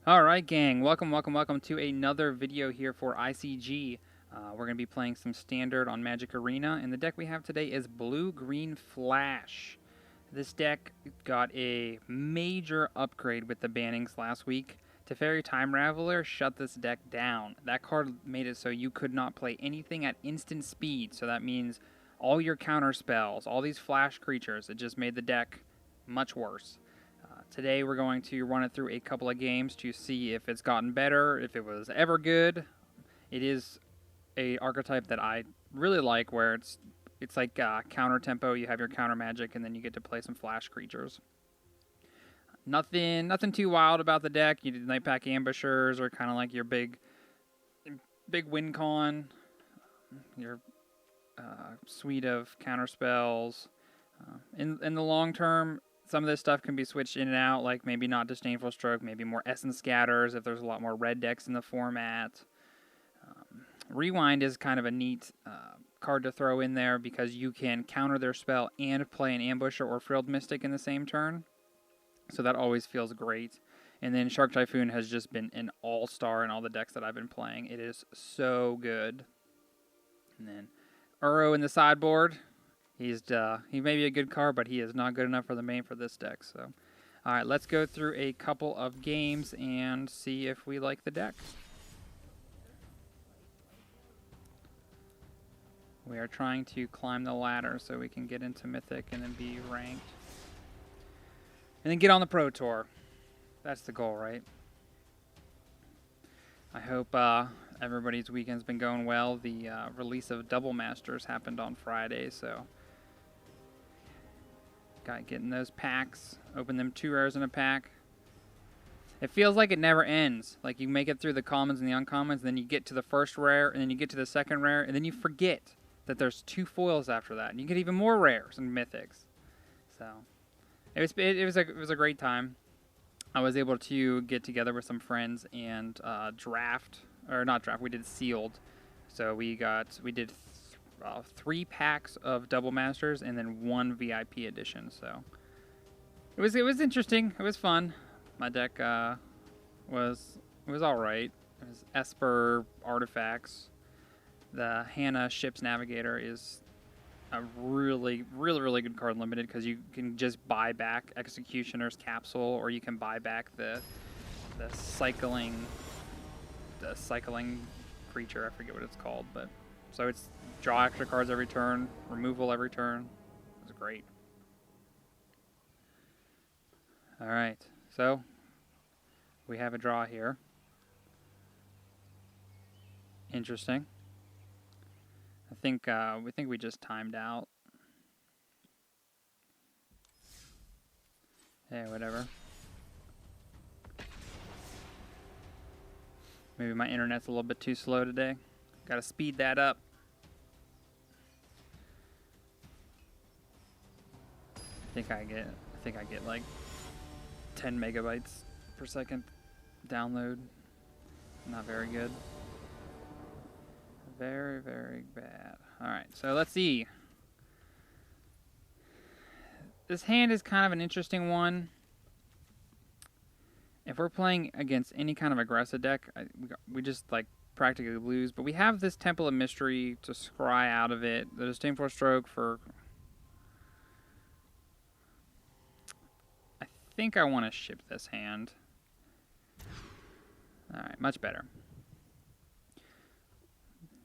Alright gang, welcome to another video here for ICG. We're going to be playing some Standard on Magic Arena, and the deck we have today is Blue-Green Flash. This deck got a major upgrade with the bannings last week. Teferi Time Raveler shut this deck down. That card made it so you could not play anything at instant speed, so that means all your counter spells, all these flash creatures, it just made the deck much worse. Today we're going to run it through a couple of games to see if it's gotten better, if it was ever good. It is a archetype that I really like, where it's like counter tempo. You have your counter magic, and then you get to play some flash creatures. Nothing too wild about the deck. You did Nightpack Ambushers, or kind of like your big win con, your suite of counter spells. In the long term, some of this stuff can be switched in and out, like maybe not Disdainful Stroke, maybe more Essence Scatters if there's a lot more red decks in the format. Rewind is kind of a neat card to throw in there because you can counter their spell and play an Ambusher or Frilled Mystic in the same turn. So that always feels great. And then Shark Typhoon has just been an all-star in all the decks that I've been playing. It is so good. And then Uro in the sideboard. He may be a good card, but he is not good enough for the main for this deck. So, all right, let's go through a couple of games and see if we like the deck. We are trying to climb the ladder so we can get into Mythic and then be ranked. And then get on the Pro Tour. That's the goal, right? I hope everybody's weekend's been going well. The release of Double Masters happened on Friday, so got getting those packs. Open them 2 rares in a pack. It feels like it never ends. Like you make it through the commons and the uncommons, and then you get to the first rare, and then you get to the second rare, and then you forget that there's 2 foils after that, and you get even more rares and mythics. So it was a great time. I was able to get together with some friends and we did sealed. So we did 3 packs of Double Masters and then 1 VIP edition. So it was interesting. It was fun. My deck was all right. It was Esper artifacts. The Hannah Ship's Navigator is a really good card limited because you can just buy back Executioner's Capsule, or you can buy back the cycling creature. I forget what it's called, but so it's draw extra cards every turn, removal every turn. It was great. All right, so we have a draw here. Interesting. We think we just timed out. Hey, whatever. Maybe my internet's a little bit too slow today. Gotta speed that up. I think I get like 10 megabytes per second download. Not very good. Very bad. Alright, so let's see. This hand is kind of an interesting one. If we're playing against any kind of aggressive deck, we just like practically lose. But we have this Temple of Mystery to scry out of it. The Disdainful Stroke for... I think I want to ship this hand. Alright, much better.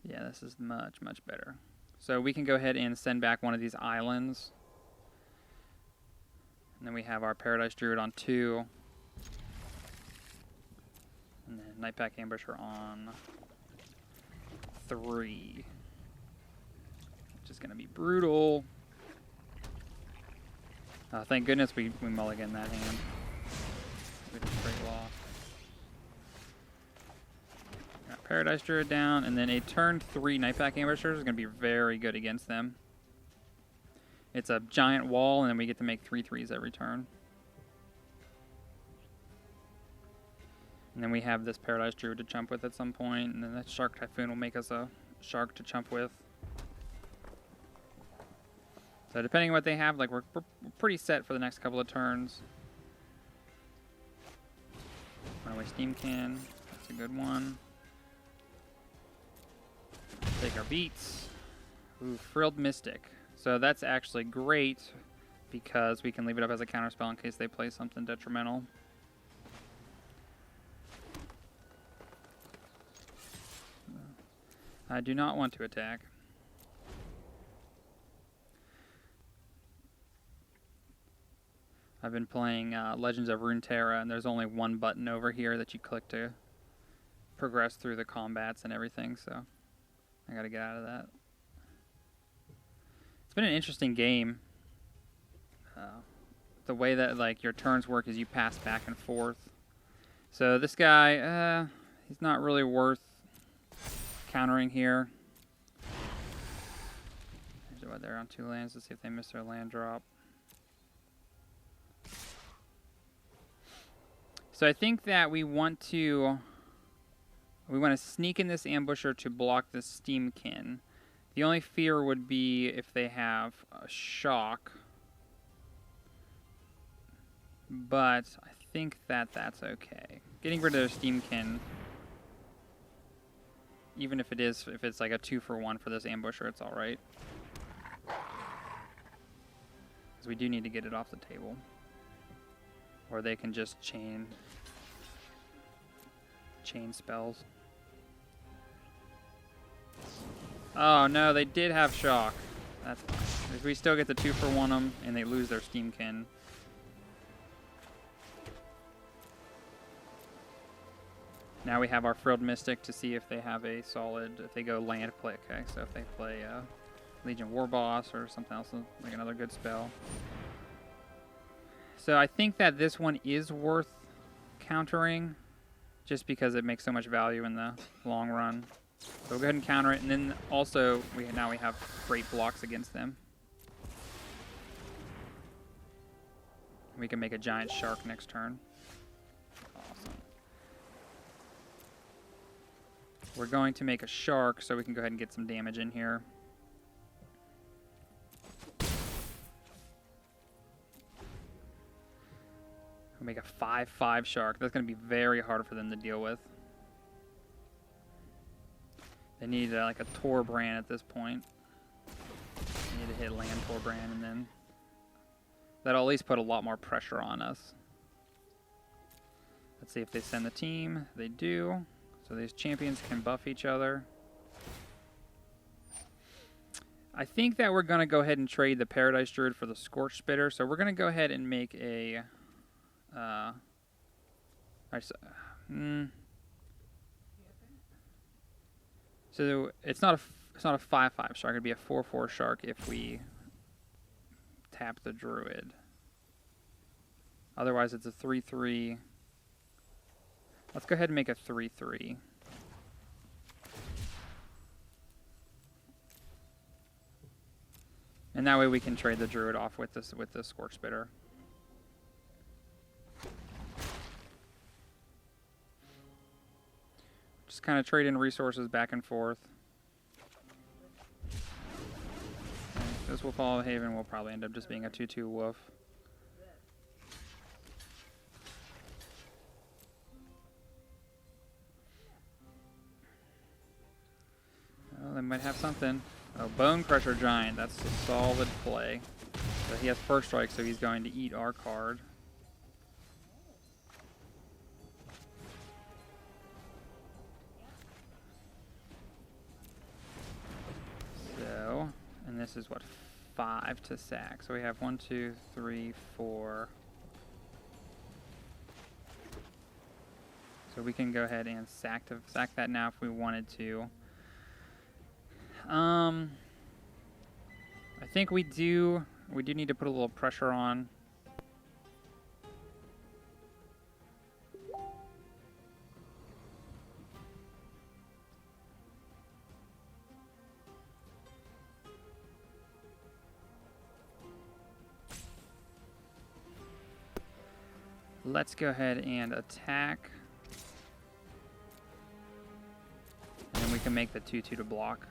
Yeah, this is much better. So we can go ahead and send back one of these islands. And then we have our Paradise Druid on 2. And then Nightpack Ambusher on 3. Which is going to be brutal. Thank goodness we mulliganed that hand. We just straight lost. Paradise Druid down, and then a turn 3 Nightpack Ambusher is going to be very good against them. It's a giant wall, and then we get to make 3/3s every turn. And then we have this Paradise Druid to chump with at some point, and then that Shark Typhoon will make us a shark to chump with. So depending on what they have, like we're pretty set for the next couple of turns. Runaway Steamkin. That's a good one. Take our beats. Ooh, Frilled Mystic. So that's actually great because we can leave it up as a counterspell in case they play something detrimental. I do not want to attack. I've been playing Legends of Runeterra, and there's only one button over here that you click to progress through the combats and everything, so I gotta get out of that. It's been an interesting game. The way that like your turns work is you pass back and forth. So this guy, he's not really worth countering here. There's what they're on 2 lands. Let's see if they miss their land drop. So I think that we want to sneak in this ambusher to block this Steamkin. The only fear would be if they have a shock. But I think that that's okay. Getting rid of their Steamkin, even if it's like a 2-for-1 for this ambusher, it's alright. Because we do need to get it off the table. Or they can just chain spells. Oh no, they did have shock. That's fine. If we still get the 2-for-1 them and they lose their Steamkin. Now we have our Frilled Mystic to see if they have a solid, if they go land play. Okay, so if they play Legion Warboss or something else, like another good spell. So I think that this one is worth countering just because it makes so much value in the long run. So we'll go ahead and counter it, and then also now we have great blocks against them. We can make a giant shark next turn. Awesome. We're going to make a shark so we can go ahead and get some damage in here. We'll make a 5/5 shark. That's going to be very hard for them to deal with. They need like a Torbrand at this point. They need to hit land Torbrand, and then that'll at least put a lot more pressure on us. Let's see if they send the team. They do. So these champions can buff each other. I think that we're going to go ahead and trade the Paradise Druid for the Scorch Spitter. So we're going to go ahead and make a... So it's not a 5/5 shark. It'd be a 4/4 shark if we tap the Druid. Otherwise, it's a 3/3. Let's go ahead and make a 3/3. And that way we can trade the Druid off with the Scorch Spitter. Just kind of trading resources back and forth. And this Wolfwillow Haven will probably end up just being a 2/2 wolf. Well, they might have something. Oh, Bone Crusher Giant. That's a solid play. So he has first strike, so he's going to eat our card. So, and this is what, 5 to sack. So we have 1, 2, 3, 4. So we can go ahead and sack that now if we wanted to. I think we do need to put a little pressure on. Let's go ahead and attack. And then we can make the 2/2 to block.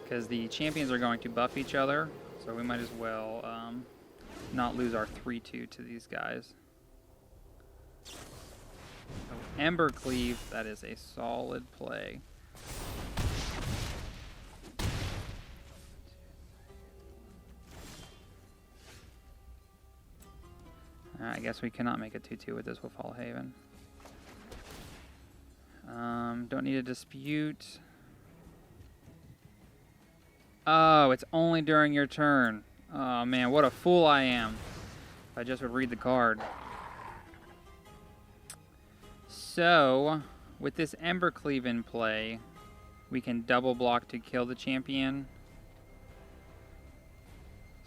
Because the champions are going to buff each other. So we might as well not lose our 3-2 to these guys. Oh, Embercleave, that is a solid play. I guess we cannot make a 2-2 with this Wolfwillow Haven. Don't need a dispute. Oh, it's only during your turn. Oh man, what a fool I am. If I just would read the card. So, with this Embercleave in play, we can double block to kill the champion.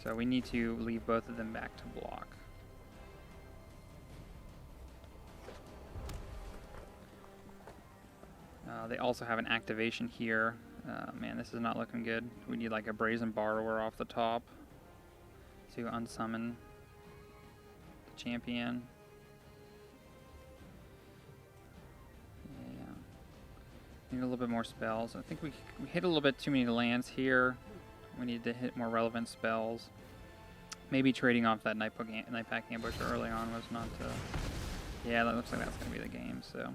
So we need to leave both of them back to block. They also have an activation here. Man, this is not looking good. We need like a Brazen Borrower off the top to unsummon the champion. Yeah. Need a little bit more spells. I think we hit a little bit too many lands here. We need to hit more relevant spells. Maybe trading off that Nightpack Ambusher early on was not... yeah, that looks like that's going to be the game, so...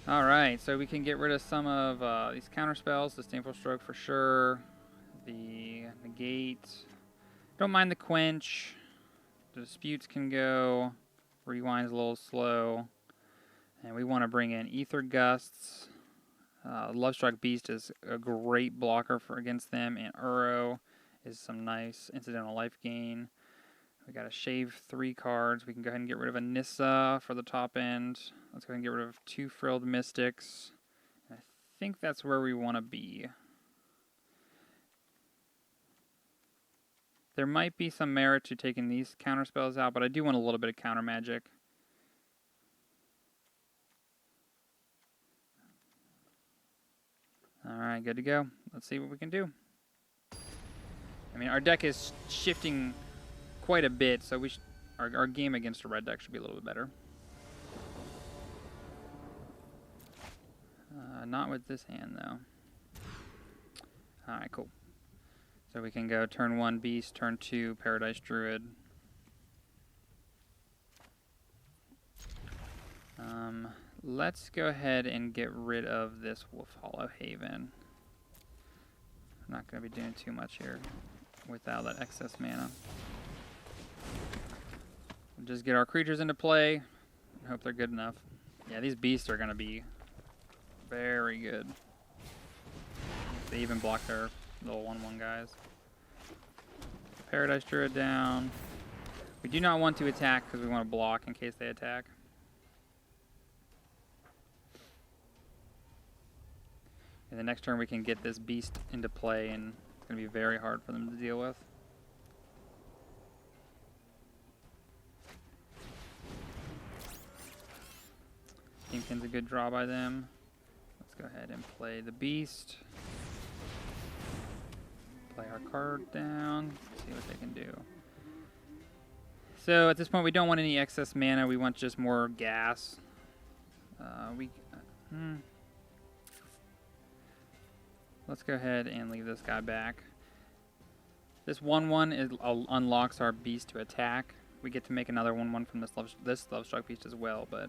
Alright, so we can get rid of some of these counter spells. Disdainful Stroke for sure. The Negate. Don't mind the Quench. The Disputes can go. Rewind's a little slow. And we want to bring in Aether Gusts. Lovestruck Beast is a great blocker for against them. And Uro is some nice incidental life gain. We got to shave 3 cards. We can go ahead and get rid of a Nissa for the top end. Let's go ahead and get rid of 2 Frilled Mystics. I think that's where we want to be. There might be some merit to taking these counter spells out, but I do want a little bit of counter magic. Alright, good to go. Let's see what we can do. I mean, our deck is shifting quite a bit, so our game against a red deck should be a little bit better. Not with this hand, though. Alright, cool. So we can go turn 1 Beast, turn 2 Paradise Druid. Let's go ahead and get rid of this Wolfwillow Haven. I'm not going to be doing too much here without that excess mana. We'll just get our creatures into play and hope they're good enough. Yeah, these beasts are going to be very good. They even block their little 1/1 guys. Paradise Druid down. We do not want to attack because we want to block in case they attack. And the next turn we can get this beast into play, and it's going to be very hard for them to deal with. Kingpin's a good draw by them. Let's go ahead and play the beast. Play our card down. See what they can do. So at this point we don't want any excess mana. We want just more gas. Let's go ahead and leave this guy back. This 1/1 unlocks our beast to attack. We get to make another 1/1 from this Lovestruck Beast as well, but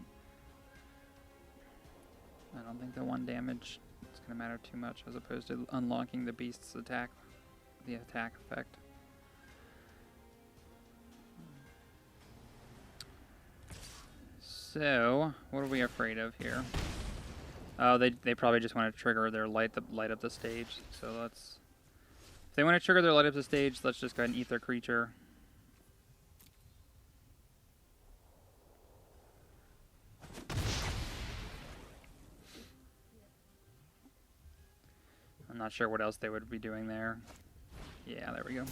I don't think the 1 damage is going to matter too much as opposed to unlocking the beast's attack, the attack effect. So, what are we afraid of here? Oh, they probably just want to trigger their light up the stage. So let's... If they want to trigger their light up the stage, let's just go ahead and eat their creature. I'm not sure what else they would be doing there. Yeah, there we go.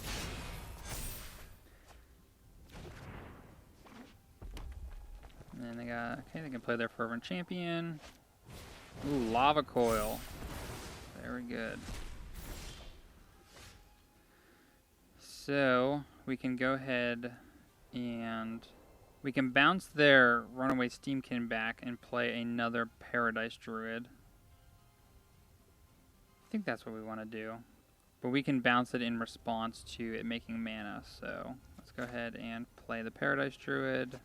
And then they got... Okay, they can play their Fervent Champion. Ooh, Lava Coil. Very good. So, we can go ahead and... We can bounce their Runaway Steamkin back and play another Paradise Druid. think that's what we want to do. But we can bounce it in response to it making mana. So let's go ahead and play the Paradise Druid.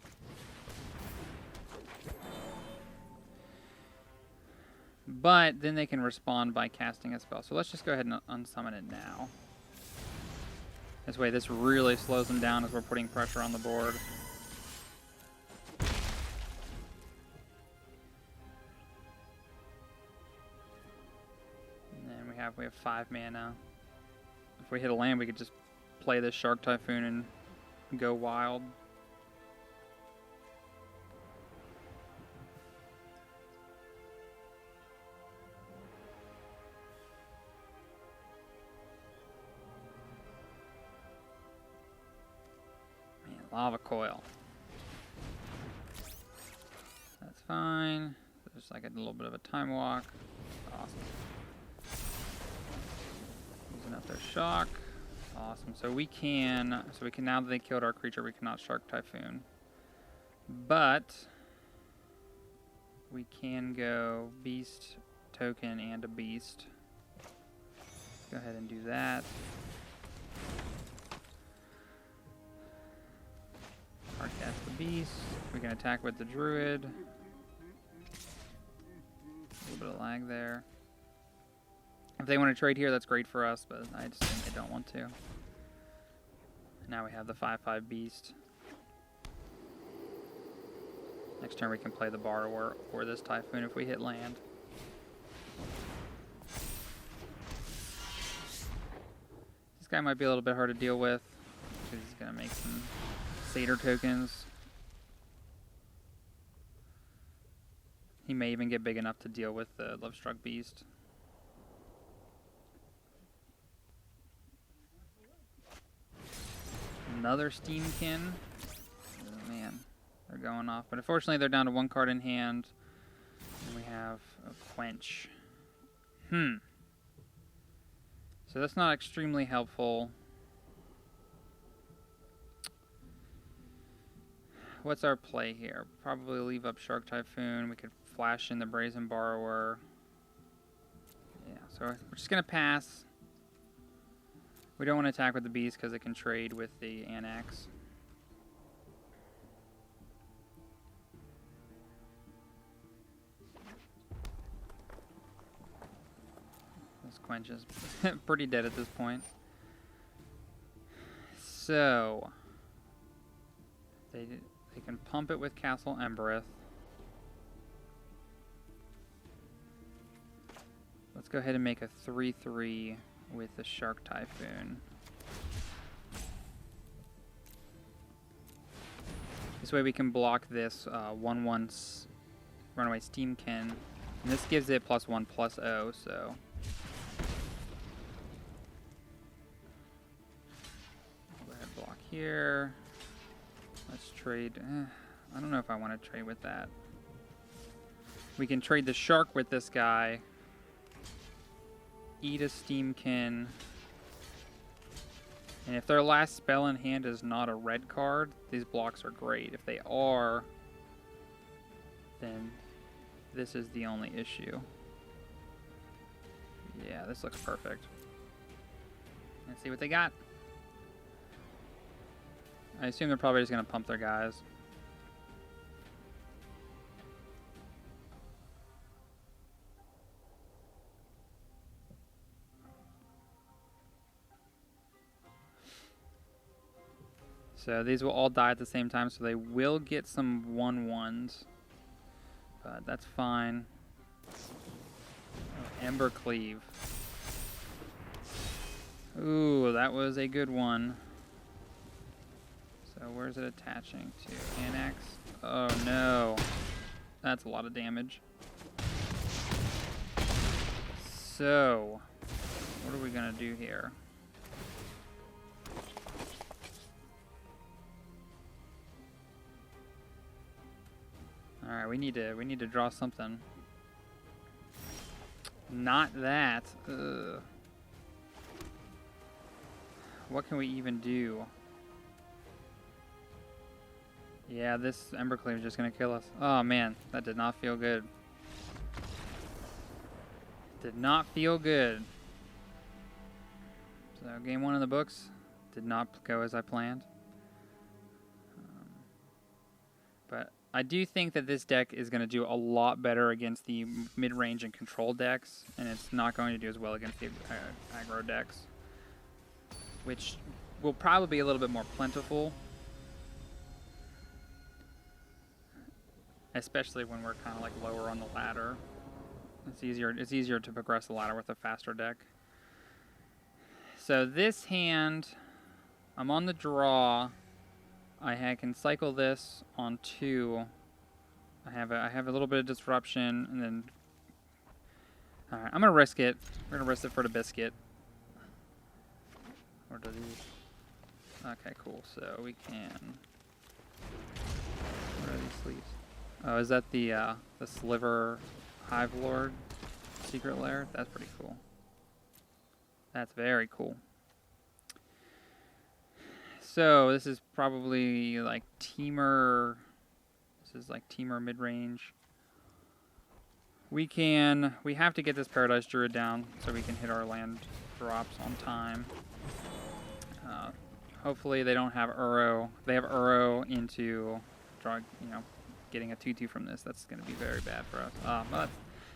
But then they can respond by casting a spell. So let's just go ahead and unsummon it now. This way, this really slows them down as we're putting pressure on the board. And then we have 5 mana. If we hit a land, we could just play this Shark Typhoon and go wild. Lava Coil. That's fine. There's like a little bit of a time walk. Awesome. Using up their shock. Awesome. So we can now that they killed our creature, we cannot Shark Typhoon. But we can go Beast token and a Beast. Let's go ahead and do that. Hard cast the Beast. We can attack with the Druid. A little bit of lag there. If they want to trade here, that's great for us, but I just think they don't want to. Now we have the 5/5 Beast. Next turn we can play the Borrower or this Typhoon if we hit land. This guy might be a little bit hard to deal with because he's going to make some Satyr tokens. He may even get big enough to deal with the Lovestruck Beast. Another Steamkin. Oh man, they're going off. But unfortunately they're down to 1 card in hand. And we have a Quench. So that's not extremely helpful. What's our play here? Probably leave up Shark Typhoon. We could flash in the Brazen Borrower. Yeah, so we're just going to pass. We don't want to attack with the Beast because it can trade with the Annex. This Quench is pretty dead at this point. So they can pump it with Castle Embereth. Let's go ahead and make a 3/3 with the Shark Typhoon. This way we can block this 1/1 Runaway Steamkin. And this gives it +1/+0, so. Go ahead and block here. Let's trade. I don't know if I want to trade with that. We can trade the Shark with this guy. Eat a Steamkin. And if their last spell in hand is not a red card, these blocks are great. If they are, then this is the only issue. Yeah, this looks perfect. Let's see what they got. I assume they're probably just going to pump their guys. So these will all die at the same time, so they will get some 1/1s. But that's fine. Oh, Ember Cleave. Ooh, that was a good one. So where's it attaching to? Annex? Oh no. That's a lot of damage. So, what are we gonna do here? Alright, we need to draw something. Not that. Ugh. What can we even do? Yeah, this Embercleave is just going to kill us. Oh man, that did not feel good. Did not feel good. So game 1 in the books did not go as I planned. But I do think that this deck is going to do a lot better against the mid-range and control decks, and it's not going to do as well against the aggro decks, which will probably be a little bit more plentiful, especially when we're kind of like lower on the ladder. It's easier to progress the ladder with a faster deck. So this hand, I'm on the draw. I can cycle this on 2. I have a little bit of disruption, and then all right, I'm gonna risk it. We're gonna risk it for the biscuit. Or do these? Okay, cool. So we can. What are these sleeves? Oh, is that the Sliver Hive Lord secret lair? That's pretty cool. That's very cool. So this is probably like Teamer. This is like Teamer mid-range. We have to get this Paradise Druid down so we can hit our land drops on time. Hopefully they don't have Uro. They have Uro into getting a 2/2 from this. That's going to be very bad for us. But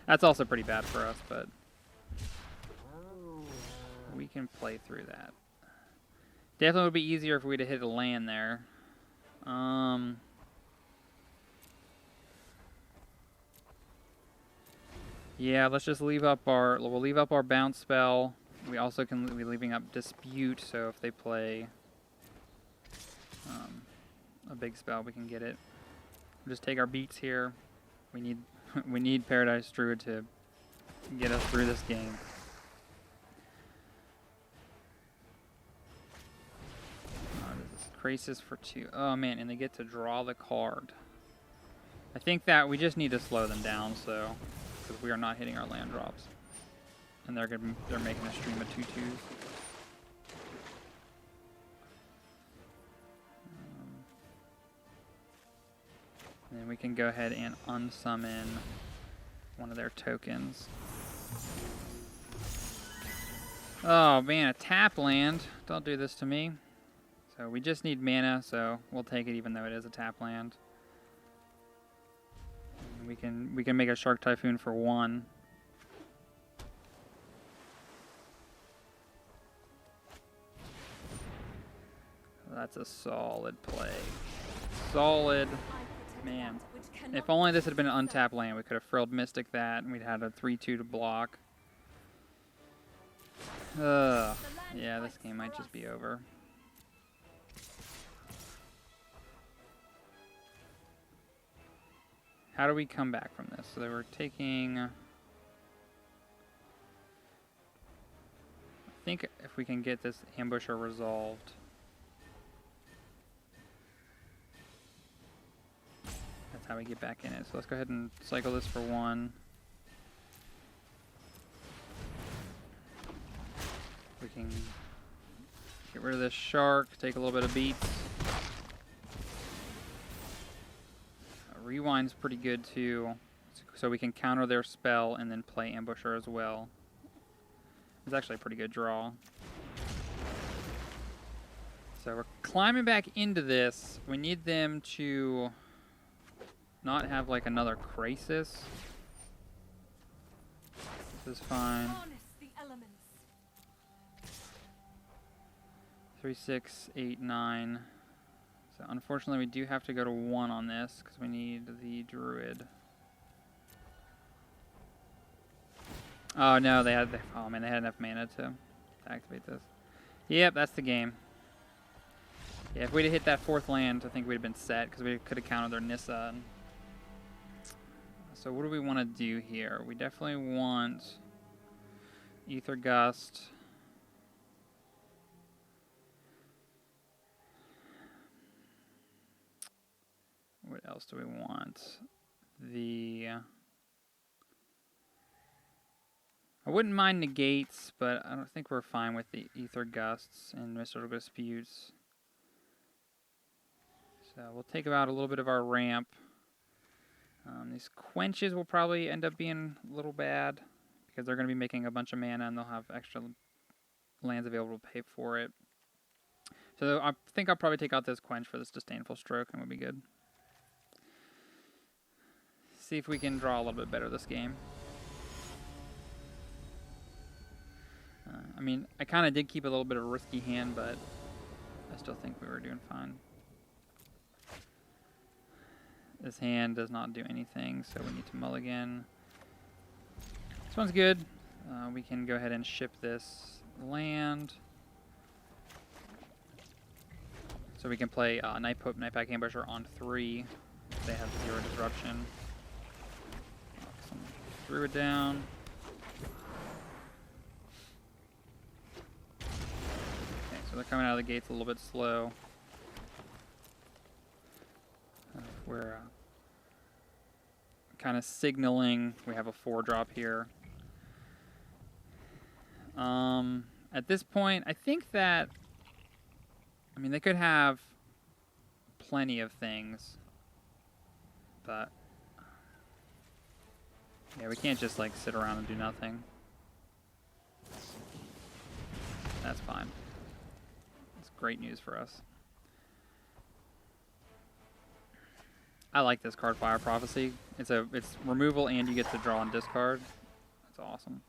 that's also pretty bad for us, but we can play through that. Definitely would be easier if we'd have hit a land there. Yeah, let's just leave up we'll leave up our bounce spell. We also can be leaving up Dispute, so if they play a big spell, we can get it. We'll just take our beats here. We need Paradise Druid to get us through this game. This is Crisis for 2. Oh man, and they get to draw the card. I think that we just need to slow them down, so because we are not hitting our land drops, and they're making a stream of 2/2s. And then we can go ahead and unsummon one of their tokens. Oh man, a tap land. Don't do this to me. So we just need mana, so we'll take it even though it is a tap land. And we can make a Shark Typhoon for 1. That's a solid play. Solid. Man, if only this had been an untapped land, we could have Frilled Mystic that, and we'd had a 3/2 to block. Yeah, this game might just be over. How do we come back from this? So they were taking... I think if we can get this Ambusher resolved... That's how we get back in it. So let's go ahead and cycle this for 1. We can get rid of this shark, take a little bit of beats. Rewind's pretty good too, so we can counter their spell and then play Ambusher as well. It's actually a pretty good draw. So we're climbing back into this. We need them to not have like another Crisis. This is fine. 3, 6, 8, 9. So unfortunately we do have to go to 1 on this because we need the Druid. Oh no, they had enough mana to activate this. Yep, that's the game. Yeah, if we'd have hit that 4th land, I think we'd have been set because we could have countered their Nissa. So what do we want to do here? We definitely want Aether Gust. What else do we want? I wouldn't mind Negates, but I don't think we're fine with the Aether Gusts and Mystical Disputes. So we'll take out a little bit of our ramp. These Quenches will probably end up being a little bad because they're going to be making a bunch of mana and they'll have extra lands available to pay for it. So I think I'll probably take out this Quench for this Disdainful Stroke, and we'll be good. See if we can draw a little bit better this game. I mean, I kind of did keep a little bit of a risky hand, but I still think we were doing fine. This hand does not do anything, so we need to mulligan. This one's good. We can go ahead and ship this land. So we can play Nightpack Ambusher on 3. They have 0 disruption. Some Druid down. Okay, so they're coming out of the gates a little bit slow. We're kind of signaling we have a 4-drop here. At this point, I think that, I mean, they could have plenty of things, but yeah, we can't just like sit around and do nothing. That's fine. It's great news for us. I like this card, Fire Prophecy. It's removal and you get to draw and discard. That's awesome.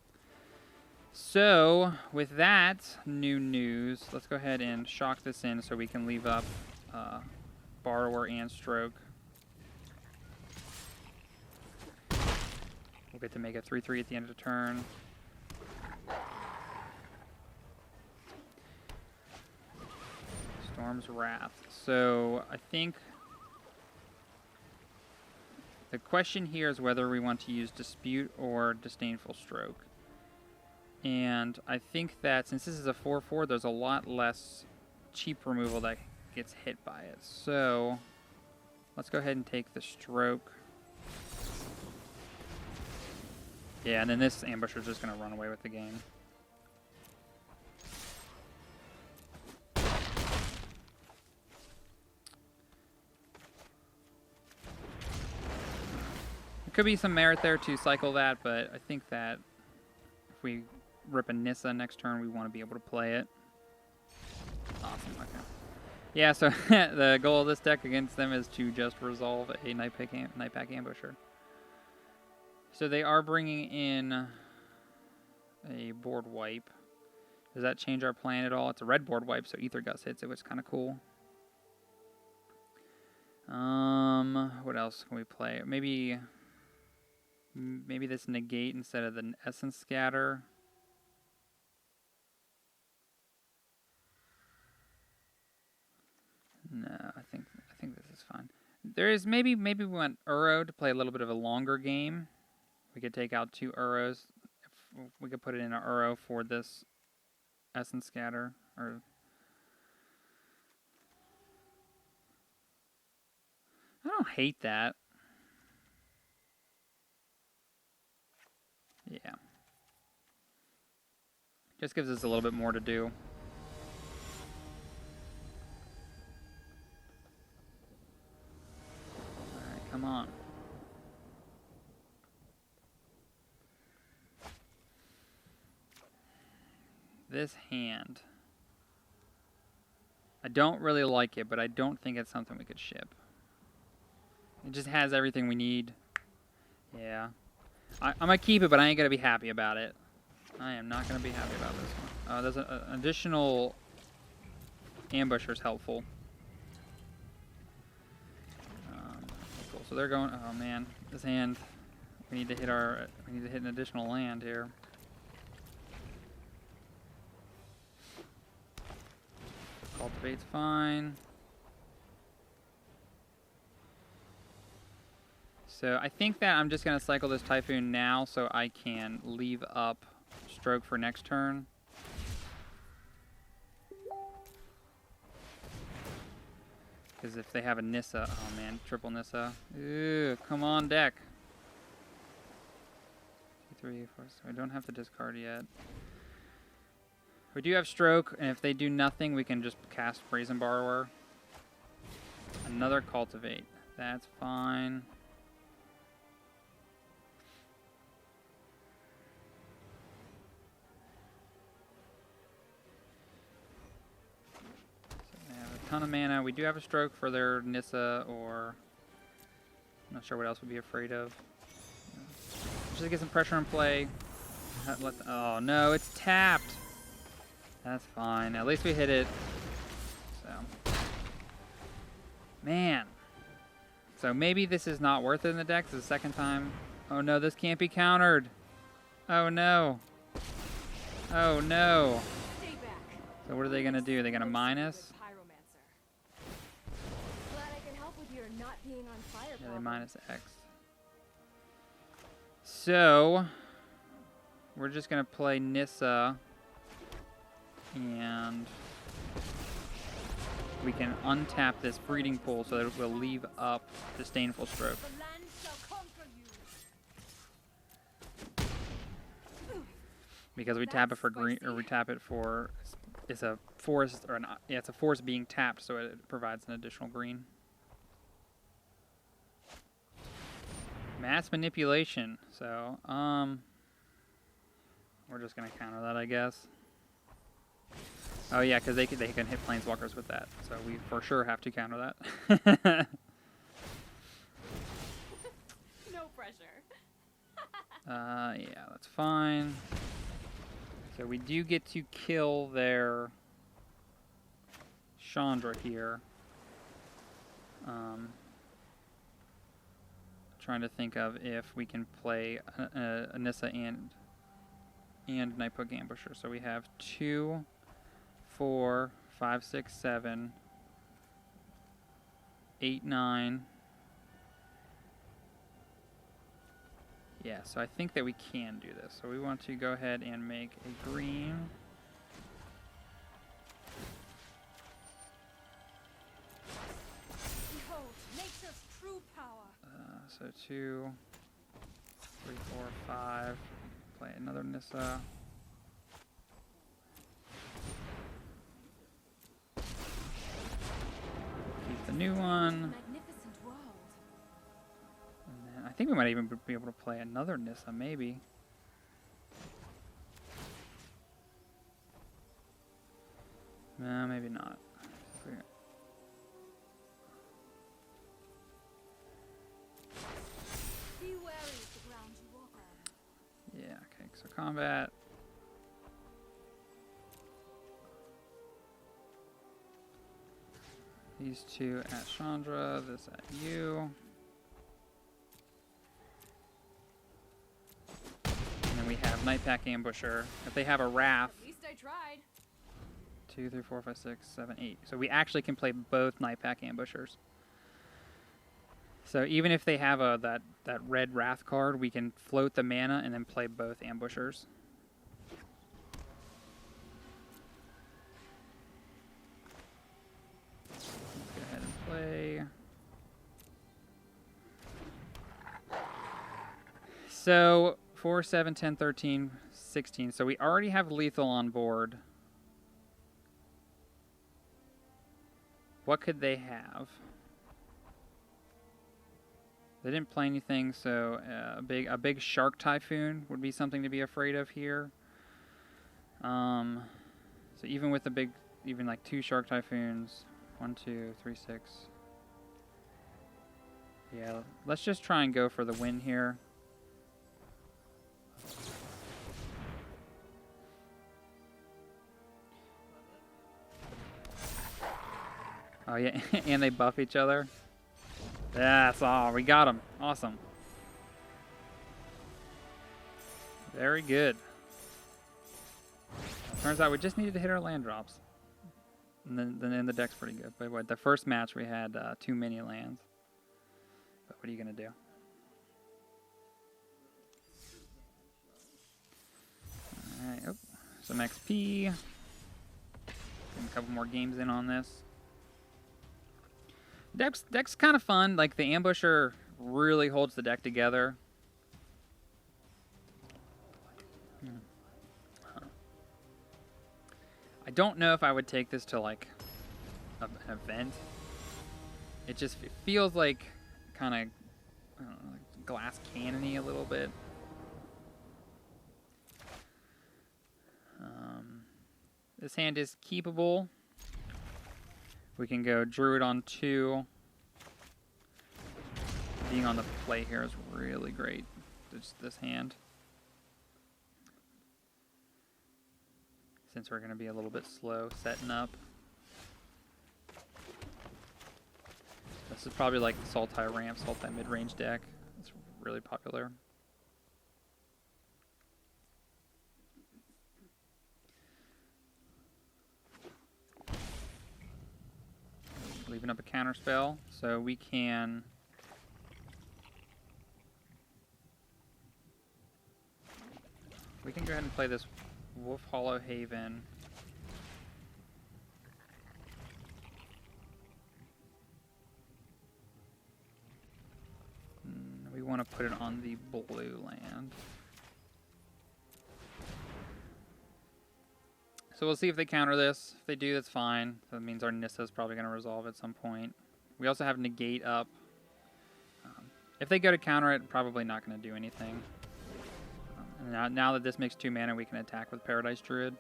So, with that new news, let's go ahead and shock this in so we can leave up Borrower and Stroke. We'll get to make a 3/3 at the end of the turn. Storm's Wrath. So, I think the question here is whether we want to use Dispute or Disdainful Stroke. And I think that since this is a 4/4, there's a lot less cheap removal that gets hit by it. So let's go ahead and take the Stroke. Yeah, and then this Ambusher is just going to run away with the game. There could be some merit there to cycle that, but I think that if we rip a Nissa next turn, we want to be able to play it. Awesome, okay. Yeah, so the goal of this deck against them is to just resolve a Nightpack Ambusher. So they are bringing in a board wipe. Does that change our plan at all? It's a red board wipe, so Aether Gust hits it, which is kind of cool. What else can we play? Maybe this Negate instead of the Essence Scatter. No, I think this is fine. There is maybe we want Uro to play a little bit of a longer game. We could take out 2 Uros. If we could put it in an Uro for this Essence Scatter. Or I don't hate that. Yeah. Just gives us a little bit more to do. Alright, come on. This hand. I don't really like it, but I don't think it's something we could ship. It just has everything we need. Yeah. I'm going to keep it, but I ain't going to be happy about it. I am not going to be happy about this one. There's an additional Ambusher is helpful. Cool. So they're going... Oh, man. This hand... We need to hit an additional land here. Cultivate's fine. So I think that I'm just going to cycle this Typhoon now so I can leave up Stroke for next turn. Because if they have a Nissa, oh man, triple Nissa. Ooh, come on, deck. 2, 3, 4, so I don't have to discard yet. We do have Stroke, and if they do nothing, we can just cast Brazen Borrower. Another Cultivate. That's fine. ton of mana. We do have a stroke for their Nissa, or I'm not sure what else we'd be afraid of. Just get some pressure in play. Oh no, it's tapped. That's fine. At least we hit it. So, man. So maybe this is not worth it in the deck. This is the second time. Oh no, this can't be countered. Oh no. Oh no. So what are they gonna do? Are they gonna minus? Yeah, they minus X. So we're just gonna play Nissa, and we can untap this breeding pool so that it will leave up Disdainful Stroke. Because we tap it for green, or we tap it for, it's a forest, or not, yeah, it's a forest being tapped, so it provides an additional green. Mass manipulation. So, we're just gonna counter that, I guess. Oh yeah, because they can hit planeswalkers with that, so we for sure have to counter that. No pressure. Yeah, that's fine. So we do get to kill their Chandra here. Trying to think of if we can play a Nissa and Nightpack Ambusher. So we have 2, 4, 5, 6, 7, 8, 9. Yeah, so I think that we can do this. So we want to go ahead and make a green. Behold, nature's true power. So 2, 3, 4, 5. Play another Nissa. Keep the new one. I think we might even be able to play another Nissa, maybe. No, maybe not. Be wary of the ground you walk on. Yeah, okay, so combat. These two at Chandra, this at you. We have Nightpack Ambusher. If they have a Wrath, At least I tried. 2, 3, 4, 5, 6, 7, 8. So we actually can play both Nightpack Ambushers. So even if they have that red Wrath card, we can float the mana and then play both Ambushers. Let's go ahead and play. So 4, 7, 10, 13, 16. So we already have lethal on board. What could they have? They didn't play anything, so a big Shark Typhoon would be something to be afraid of here. So even with even like 2 Shark Typhoons, 1, 2, 3, 6. Yeah, let's just try and go for the win here. Oh yeah, and they buff each other. That's all. We got them. Awesome. Very good. Turns out we just needed to hit our land drops. And then the deck's pretty good. But what, the first match we had too many lands. But what are you going to do? Alright, oh, some XP. Getting a couple more games in on this. Deck's kind of fun. Like, the Ambusher really holds the deck together. I don't know if I would take this to, like, an event. It feels like kind of, I don't know, like glass cannon-y a little bit. This hand is keepable. We can go Druid on 2. Being on the play here is really great. Just this hand. Since we're going to be a little bit slow setting up. This is probably like the Sultai ramp, Sultai mid-range deck. It's really popular. Leaving up a counter spell, so we can go ahead and play this Wolfwillow Haven. We want to put it on the blue land. So we'll see if they counter this. If they do, that's fine. That means our Nissa is probably going to resolve at some point. We also have Negate up. If they go to counter it, probably not going to do anything. Now that this makes 2 mana, we can attack with Paradise Druid.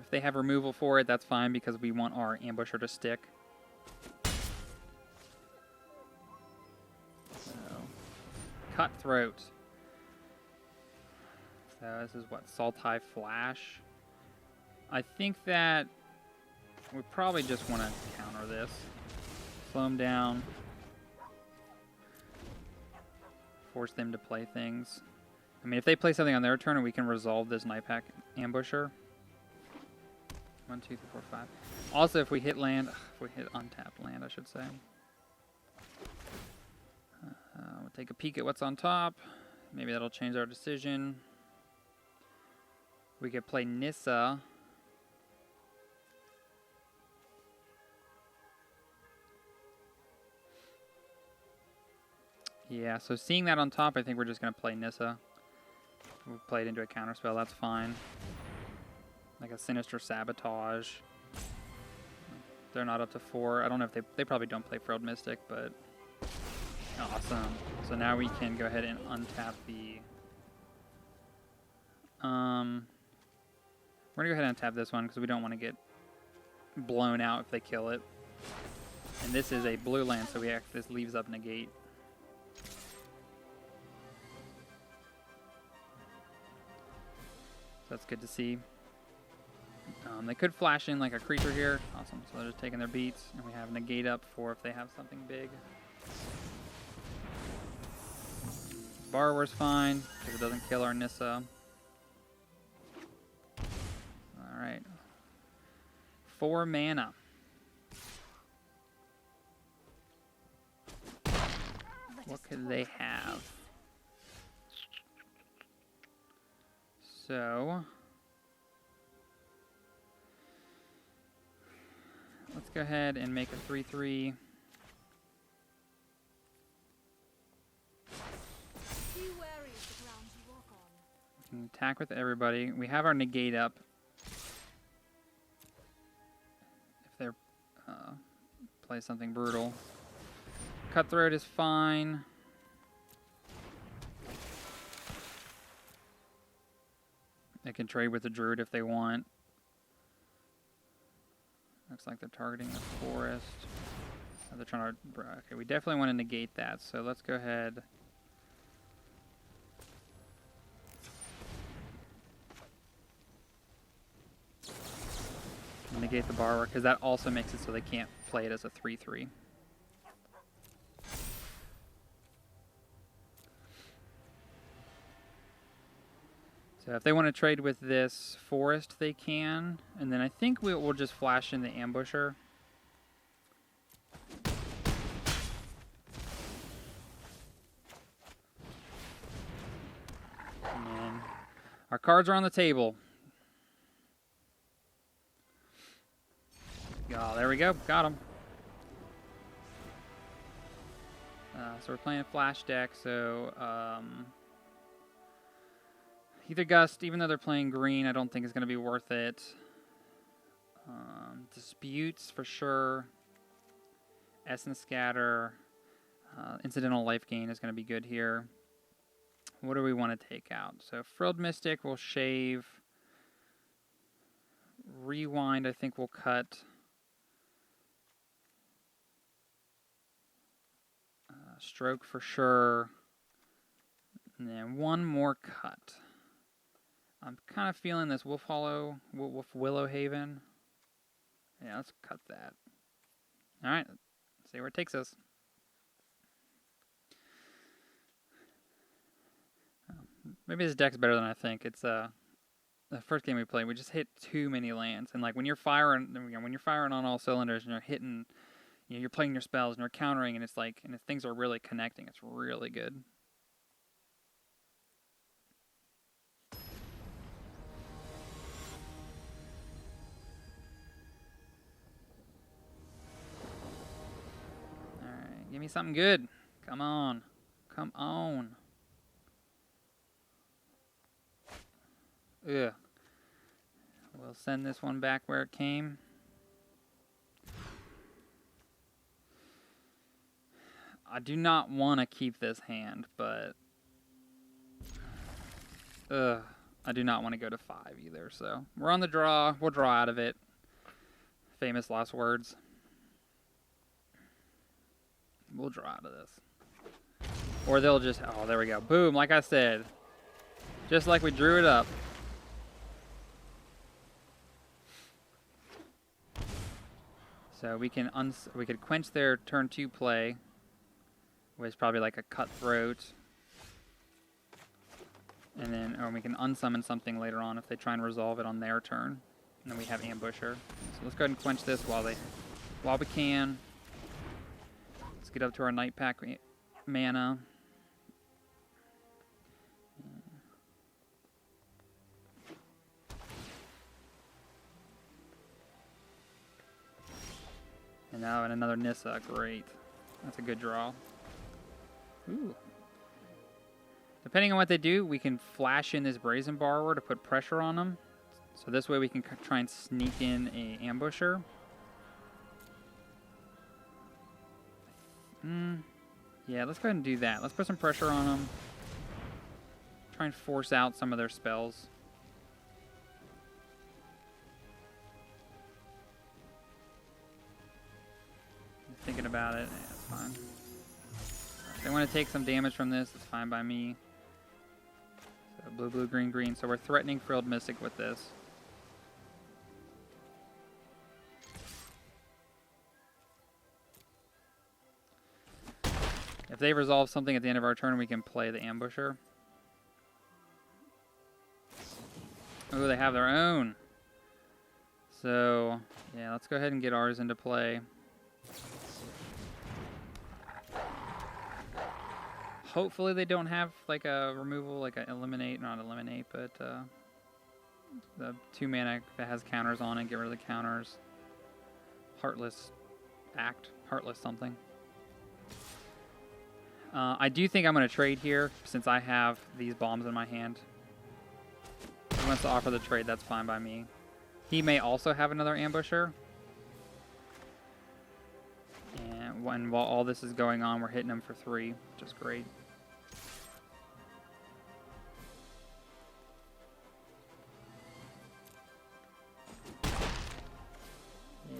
If they have removal for it, that's fine because we want our Ambusher to stick. So, Cutthroat. So this is what, Sultai Flash. I think that we probably just want to counter this. Slow them down. Force them to play things. I mean, if they play something on their turn, we can resolve this Nightpack Ambusher. 1, 2, 3, 4, 5. Also, if we hit land, if we hit untapped land, I should say. We'll take a peek at what's on top. Maybe that'll change our decision. We could play Nissa. Yeah, so seeing that on top, I think we're just going to play Nissa. We'll play it into a counterspell, that's fine. Like a Sinister Sabotage. They're not up to 4. I don't know if they probably don't play Frilled Mystic, but awesome. So now we can go ahead and untap the... We're going to go ahead and untap this one because we don't want to get blown out if they kill it. And this is a blue land, so this leaves up Negate. That's good to see. They could flash in like a creature here. Awesome. So they're just taking their beats. And we have Negate up for if they have something big. Borrower's fine because it doesn't kill our Nissa. Alright. 4 mana. What could they have? So, let's go ahead and make a 3/3. Be wary of the ground you walk on. We can attack with everybody. We have our Negate up. If they're play something brutal. Cutthroat is fine. They can trade with the Druid if they want. Looks like they're targeting the forest. Oh, they're trying to... Okay, we definitely want to negate that, so let's go ahead. Negate the Borrower, because that also makes it so they can't play it as a 3/3. So if they want to trade with this forest, they can. And then I think we'll just flash in the Ambusher. And then our cards are on the table. Oh, there we go. Got them. So we're playing a flash deck, so... Aether Gust, even though they're playing green, I don't think it's going to be worth it. Disputes, for sure. Essence Scatter. Incidental Life Gain is going to be good here. What do we want to take out? So Frilled Mystic will shave. Rewind, I think we'll cut. Stroke for sure. And then one more cut. I'm kind of feeling this Wolfwillow Haven. Yeah, let's cut that. All right, let's see where it takes us. Maybe this deck's better than I think. It's the first game we played, we just hit too many lands, and like when you're firing on all cylinders and you're hitting, you're playing your spells and you're countering, and it's like, and things are really connecting. It's really good. All right, give me something good. Come on, come on. Ugh. We'll send this one back where it came. I do not want to keep this hand, but I do not want to go to 5 either. So we're on the draw. We'll draw out of it. Famous last words. We'll draw out of this. Or they'll just, oh, there we go. Boom, like I said. Just like we drew it up. So we could quench their turn 2 play, which is probably like a Cutthroat. And then, or we can unsummon something later on if they try and resolve it on their turn. And then we have Ambusher. So let's go ahead and quench this while we can. Let's get up to our Nightpack mana. And now another Nissa, great. That's a good draw. Ooh. Depending on what they do, we can flash in this Brazen Borrower to put pressure on them. So this way we can try and sneak in a Ambusher. Yeah, let's go ahead and do that. Let's put some pressure on them. Try and force out some of their spells. Thinking about it, yeah, it's fine. If they want to take some damage from this, it's fine by me. So blue, blue, green, green. So we're threatening Frilled Mystic with this. If they resolve something at the end of our turn, we can play the Ambusher. Oh, they have their own. So, yeah, let's go ahead and get ours into play. Hopefully they don't have like a removal, like a eliminate, not eliminate, but the 2 mana that has counters on it, get rid of the counters. Heartless act, heartless something. I do think I'm going to trade here since I have these bombs in my hand. If he wants to offer the trade, that's fine by me. He may also have another Ambusher. And while all this is going on, we're hitting him for 3, which is great.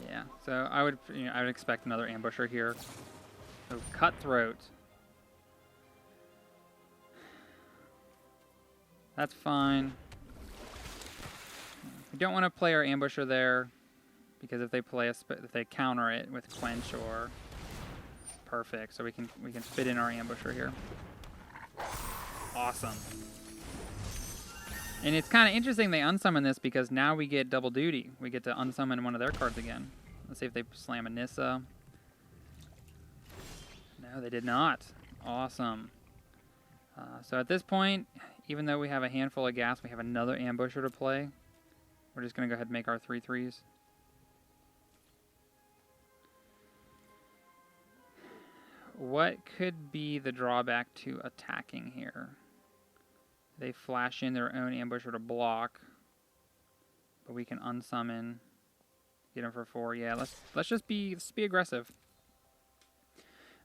Yeah, so I would expect another Ambusher here. So Cutthroat. That's fine. We don't want to play our Ambusher there because if they play if they counter it with Quench or perfect, so we can fit in our Ambusher here. Awesome. And it's kind of interesting they unsummon this because now we get double duty. We get to unsummon one of their cards again. Let's see if they slam a Nissa. No, they did not. Awesome. So at this point, even though we have a handful of gas, we have another Ambusher to play. We're just going to go ahead and make our 3/3s. What could be the drawback to attacking here? They flash in their own Ambusher to block, but we can unsummon, get them for 4. Yeah, let's just be aggressive.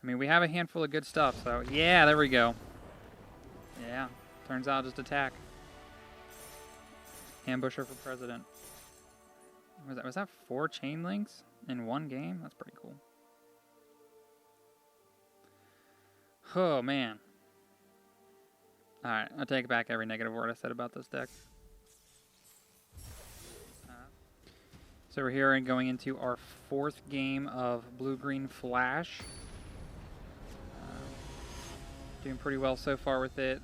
I mean, we have a handful of good stuff, so yeah, there we go. Yeah, turns out just attack. Ambusher for president. Was that 4 chain links in one game? That's pretty cool. Oh, man. Alright, I'll take back every negative word I said about this deck. So we're here and going into our 4th game of Blue-Green Flash. Doing pretty well so far with it.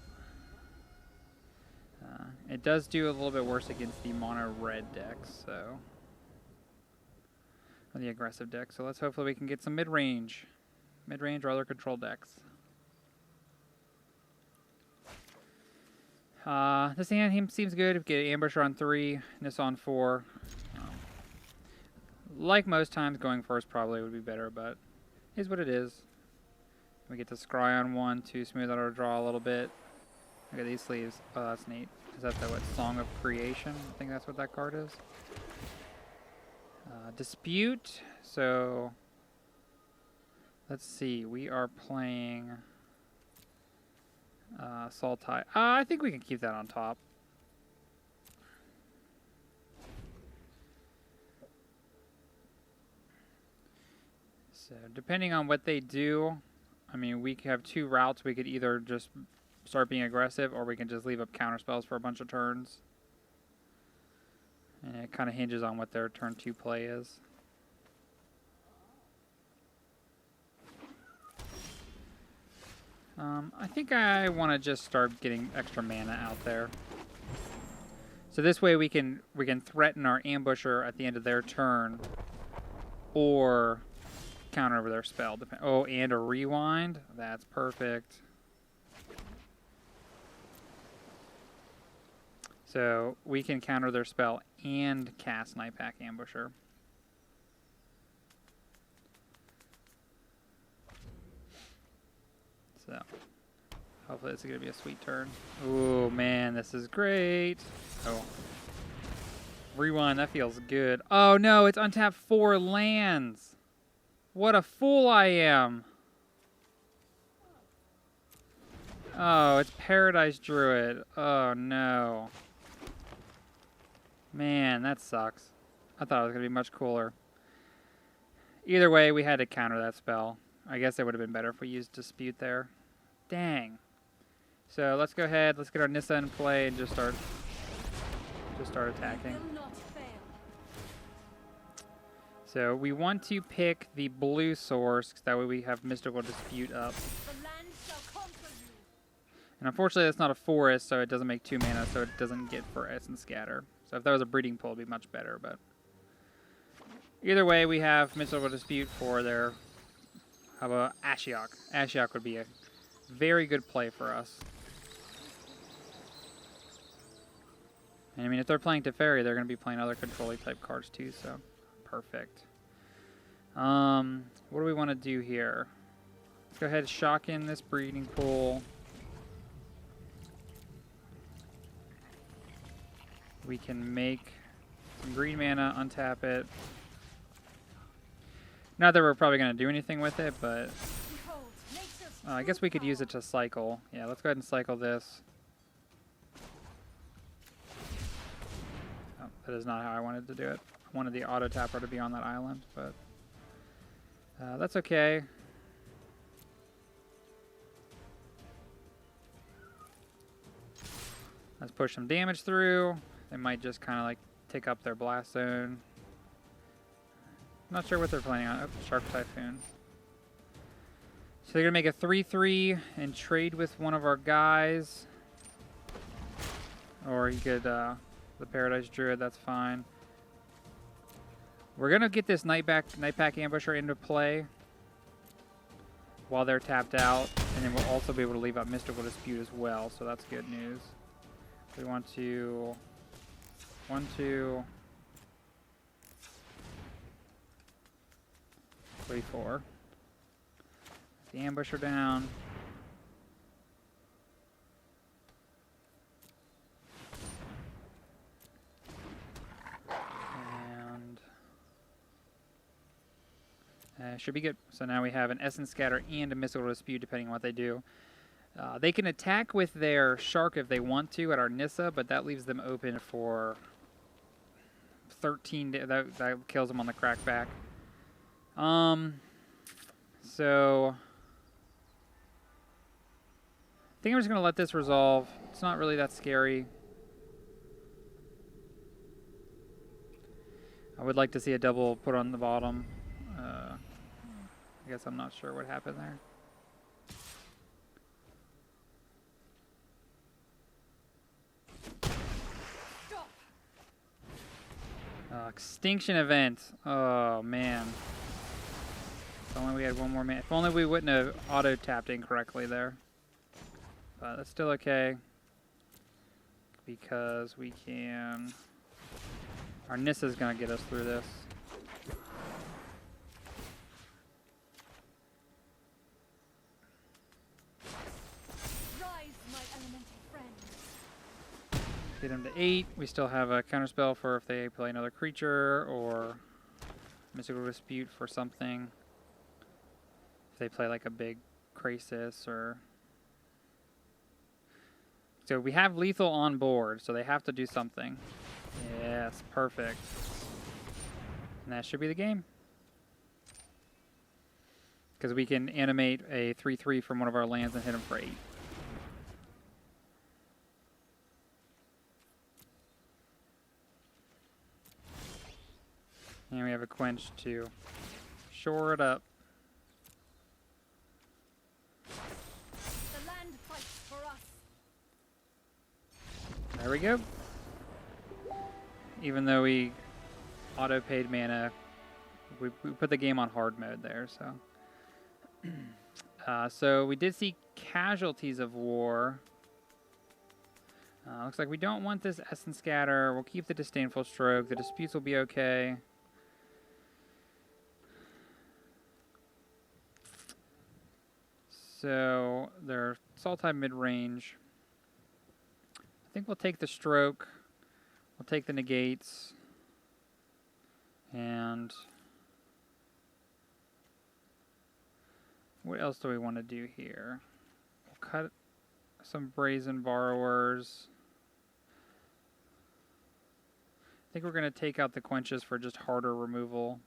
It does do a little bit worse against the mono-red decks, so... or the aggressive deck, so let's hopefully we can get some mid-range. Mid-range or other control decks. This hand seems good. We get Ambusher on 3, Nissa on 4. Like most times, going first probably would be better, but is what it is. We get to scry on 1 to smooth out our draw a little bit. Look at these sleeves. Oh, that's neat. Is that the what, Song of Creation? I think that's what that card is. Dispute. So let's see. We are playing Sultai. I think we can keep that on top. So depending on what they do, I mean, we have 2 routes. We could either just start being aggressive, or we can just leave up counter spells for a bunch of turns. And it kind of hinges on what their turn 2 play is. I think I want to just start getting extra mana out there. So this way we can threaten our ambusher at the end of their turn, or counter over their spell. Oh, and a rewind. That's perfect. So we can counter their spell and cast Nightpack Ambusher. So hopefully this is going to be a sweet turn. Oh man, this is great. Oh. Rewind, that feels good. Oh no, it's untapped 4 lands. What a fool I am. Oh, it's Paradise Druid. Oh no. Man, that sucks. I thought it was going to be much cooler. Either way, we had to counter that spell. I guess it would have been better if we used Dispute there. Dang. So let's go ahead, let's get our Nissa in play and just start attacking. So we want to pick the blue source, because that way we have Mystical Dispute up. And unfortunately that's not a forest, so it doesn't make 2 mana, so it doesn't get for Essence Scatter. So if that was a breeding pool, it'd be much better, but... either way, we have Mystical Dispute for their... how about Ashiok? Ashiok would be a very good play for us. And I mean, if they're playing Teferi, they're going to be playing other controlling type cards too, so perfect. What do we want to do here? Let's go ahead and shock in this breeding pool. We can make some green mana, untap it. Not that we're probably going to do anything with it, but I guess we could use it to cycle. Yeah, let's go ahead and cycle this. Oh, that is not how I wanted to do it. I wanted the auto tapper to be on that island, but that's okay. Let's push some damage through. They might just kind of like take up their blast zone. Not sure what they're planning on. Oh, Shark Typhoon. So they're going to make a 3/3 and trade with one of our guys. Or he could, the Paradise Druid, that's fine. We're going to get this Nightpack Ambusher into play while they're tapped out. And then we'll also be able to leave out Mystical Dispute as well, so that's good news. We want to... 1, 2... 3, 4. The Ambusher down. And should be good. So now we have an Essence Scatter and a Mystical Dispute, depending on what they do. They can attack with their Shark if they want to at our Nissa, but that leaves them open for 13. That kills him on the crackback. So I think I'm just gonna let this resolve. It's not really that scary. I would like to see a double put on the bottom. I guess I'm not sure what happened there. Extinction event. Oh man. If only we had one more man. If only we wouldn't have auto-tapped incorrectly there. But that's still okay. Because we can... Our Nissa is going to get us through this. Rise, my elemental friend. Get him to 8. We still have a counterspell for if they play another creature, or Mystical Dispute for something. If they play like a big Krasis or... So we have lethal on board, so they have to do something. Yes, perfect. And that should be the game. Because we can animate a 3/3 from one of our lands and hit them for 8. And we have a Quench to shore it up. The land fights for us. There we go. Even though we auto-paid mana, we put the game on hard mode there, so. So we did see casualties of war. Looks like we don't want this Essence Scatter. We'll keep the Disdainful Stroke. The disputes will be okay. So they're Sultai mid-range. I think we'll take the Stroke. We'll take the Negates. And what else do we want to do here? We'll cut some Brazen Borrowers. I think we're going to take out the Quenches for just harder removal.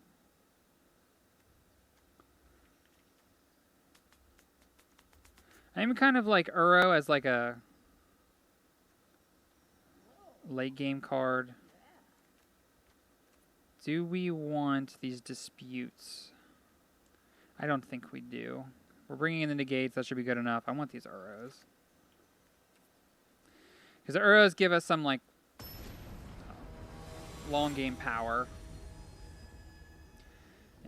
I'm kind of like Uro as like a late game card. Do we want these disputes? I don't think we do. We're bringing in the Negates. That should be good enough. I want these Uros. Because the Uros give us some like long game power.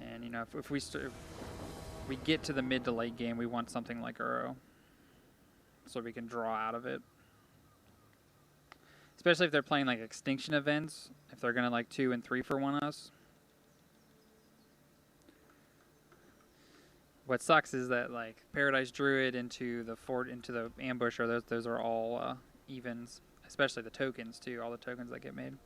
And you know, if we get to the mid to late game, we want something like Uro. So we can draw out of it. Especially if they're playing like extinction events. If they're going to like 2 and 3 for one us. What sucks is that like Paradise Druid into the Ambusher, those are all evens. Especially the tokens too, all the tokens that get made.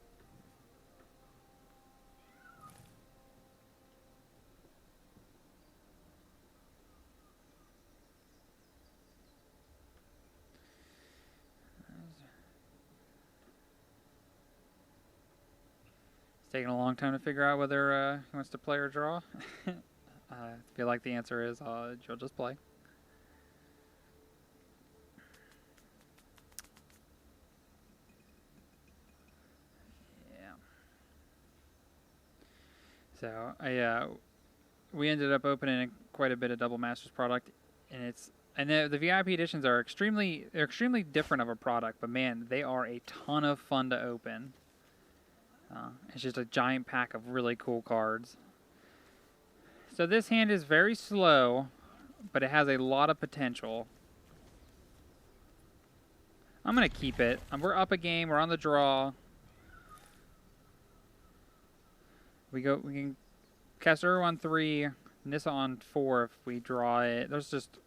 Taking a long time to figure out whether he wants to play or draw. I feel like the answer is you'll just play. Yeah. So we ended up opening quite a bit of Double Masters product, and the VIP editions are extremely different of a product, but man, they are a ton of fun to open. It's just a giant pack of really cool cards. So this hand is very slow, but it has a lot of potential. I'm going to keep it. We're up a game. We're on the draw. We can cast Uro on 3, Nissa on 4 if we draw it. There's just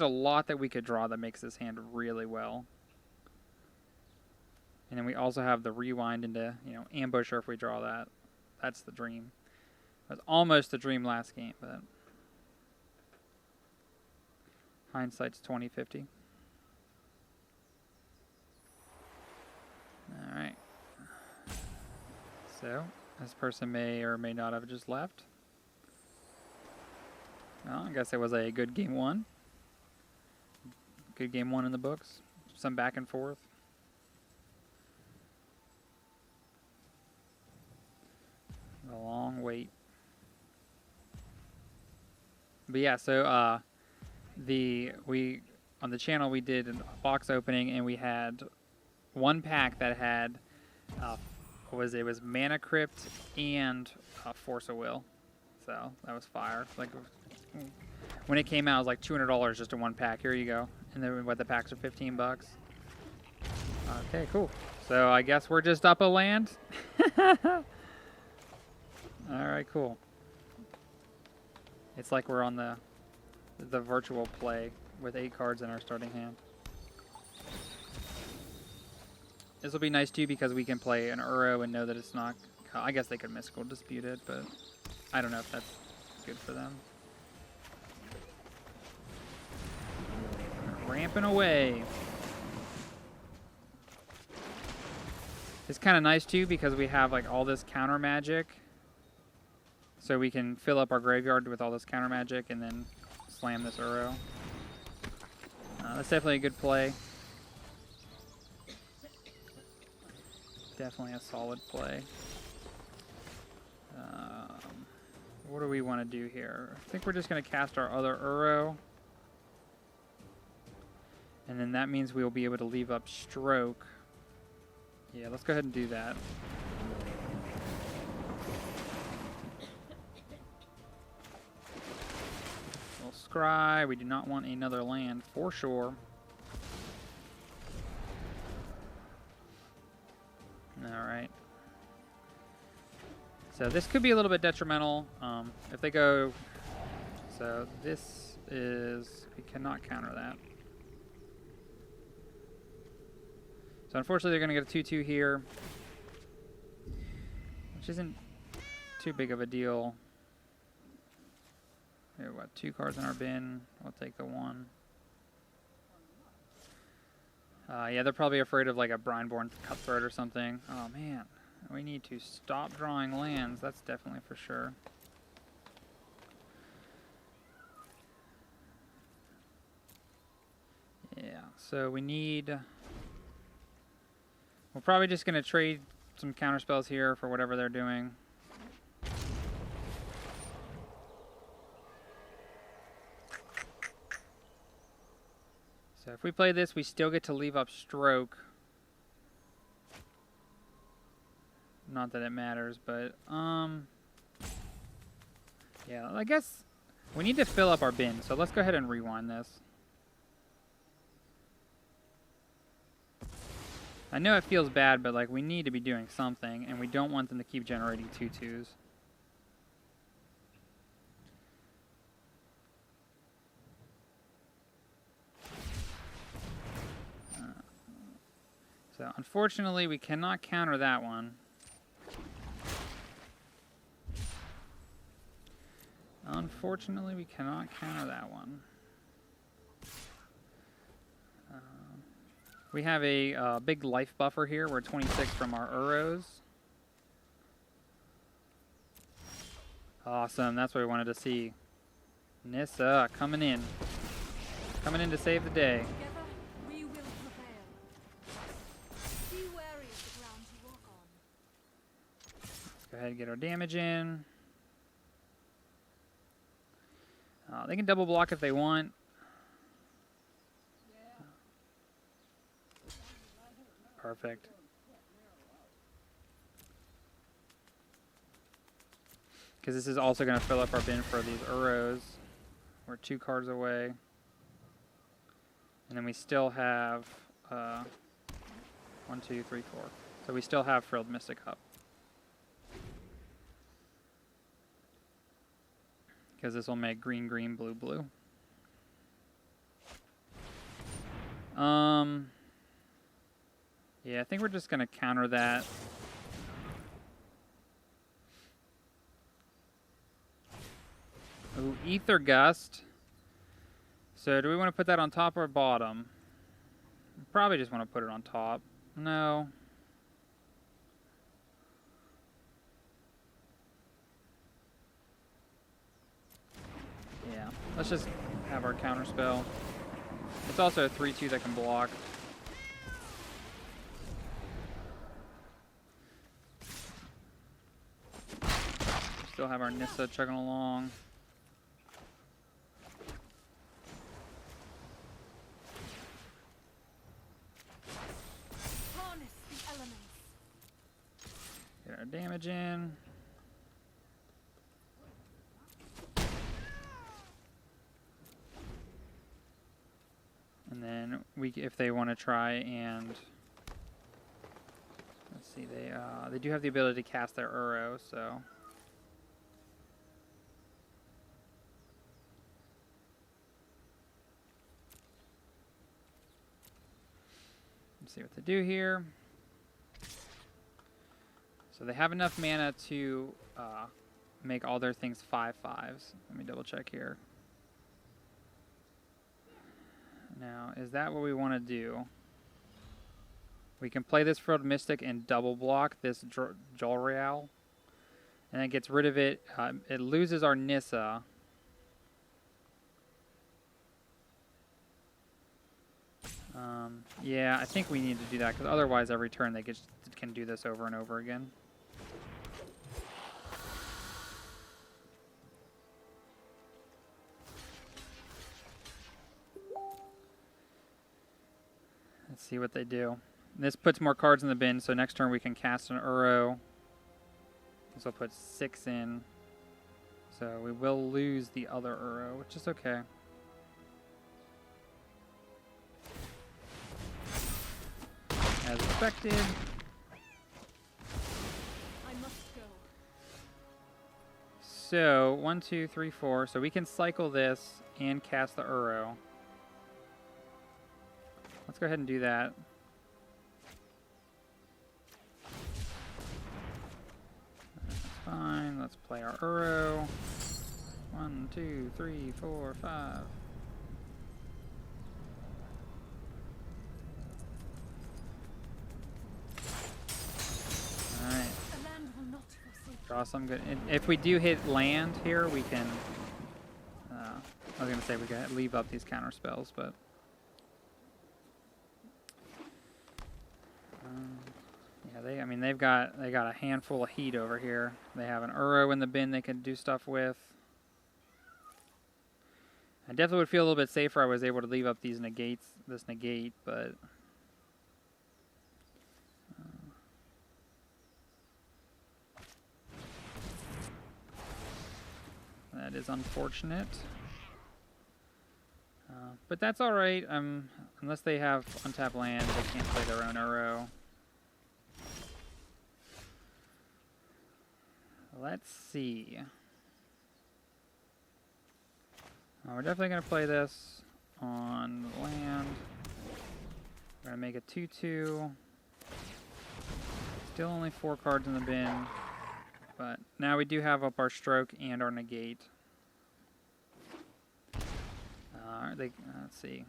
a lot that we could draw that makes this hand really well. And then we also have the rewind into, Ambusher if we draw that. That's the dream. It was almost the dream last game, but hindsight's 20/50. All right. So This person may or may not have just left. Well, I guess it was a good game one. Good game one in the books. Some back and forth. A long wait. But yeah, so on the channel we did a box opening, and we had one pack that had it was Mana Crypt and Force of Will. So that was fire. Like when it came out, it was like $200 just in one pack. Here you go. And then what, the packs are 15 bucks. Okay, cool. So I guess we're just up a land. All right, cool. It's like we're on the virtual play with 8 cards in our starting hand. This will be nice too because we can play an Uro and know that it's not. I guess they could Mystical Dispute it, but I don't know if that's good for them. Ramping away. It's kind of nice too because we have like all this counter magic. So we can fill up our graveyard with all this counter magic and then slam this Uro. That's definitely a good play. Definitely a solid play. What do we want to do here? I think we're just going to cast our other Uro. And then that means we will be able to leave up Stroke. Yeah, let's go ahead and do that. We'll scry. We do not want another land for sure. Alright. So this could be a little bit detrimental if they go. So this is, we cannot counter that. So unfortunately they're going to get a 2-2 here, which isn't too big of a deal. We have, what, 2 cards in our bin. We'll take the 1. Yeah, they're probably afraid of like a Brineborn Cutthroat or something. Oh man, we need to stop drawing lands. That's definitely for sure. Yeah, so we need. We're probably just going to trade some counter spells here for whatever they're doing. So if we play this, we still get to leave up Stroke. Not that it matters, but yeah, I guess we need to fill up our bin. So let's go ahead and rewind this. I know it feels bad, but like we need to be doing something, and we don't want them to keep generating 2/2s. So unfortunately, we cannot counter that one. Unfortunately, we cannot counter that one. We have a big life buffer here. We're 26 from our Uros. Awesome, that's what we wanted to see. Nissa coming in. Coming in to save the day. Together, we will prevail. Be wary of the ground you walk on. Let's go ahead and get our damage in. They can double block if they want. Perfect. Because this is also going to fill up our bin for these Uros. We're 2 cards away. And then we still have 1, 2, 3, 4. So we still have Frilled Mystic up. Because this will make green, green, blue, blue. Yeah, I think we're just going to counter that. Ooh, Aether Gust. So do we want to put that on top or bottom? Probably just want to put it on top. No. Let's just have our counter spell. It's also a 3/2 that can block. Still have our Nissa chugging along. Harness the elements. Get our damage in. And then if they want to try and let's see, they do have the ability to cast their Uro, so let's see what they do here. So they have enough mana to make all their things 5/5s. Let me double check here. Now, is that what we want to do? We can play this Frilled Mystic and double block this Jolreal. And it gets rid of it. It loses our Nissa. Yeah, I think we need to do that, because otherwise every turn they can do this over and over again. Let's see what they do. This puts more cards in the bin, so next turn we can cast an Uro. This will put 6 in. So we will lose the other Uro, which is okay. As expected. I must go. So 1, 2, 3, 4. So we can cycle this and cast the Uro. Let's go ahead and do that. That's fine. Let's play our Uro. 1, 2, 3, 4, 5. Alright. Draw some good. If we do hit land here, we can. I was going to say we can leave up these counter spells, but. Yeah, they've got a handful of heat over here. They have an Uro in the bin they can do stuff with. I definitely would feel a little bit safer I was able to leave up these negates, this negate, but that is unfortunate. But that's all right. Unless they have untapped land, they can't play their own Uro. Let's see. We're definitely going to play this on land. We're going to make a 2/2. Still only 4 cards in the bin. But now we do have up our stroke and our negate. Let's see.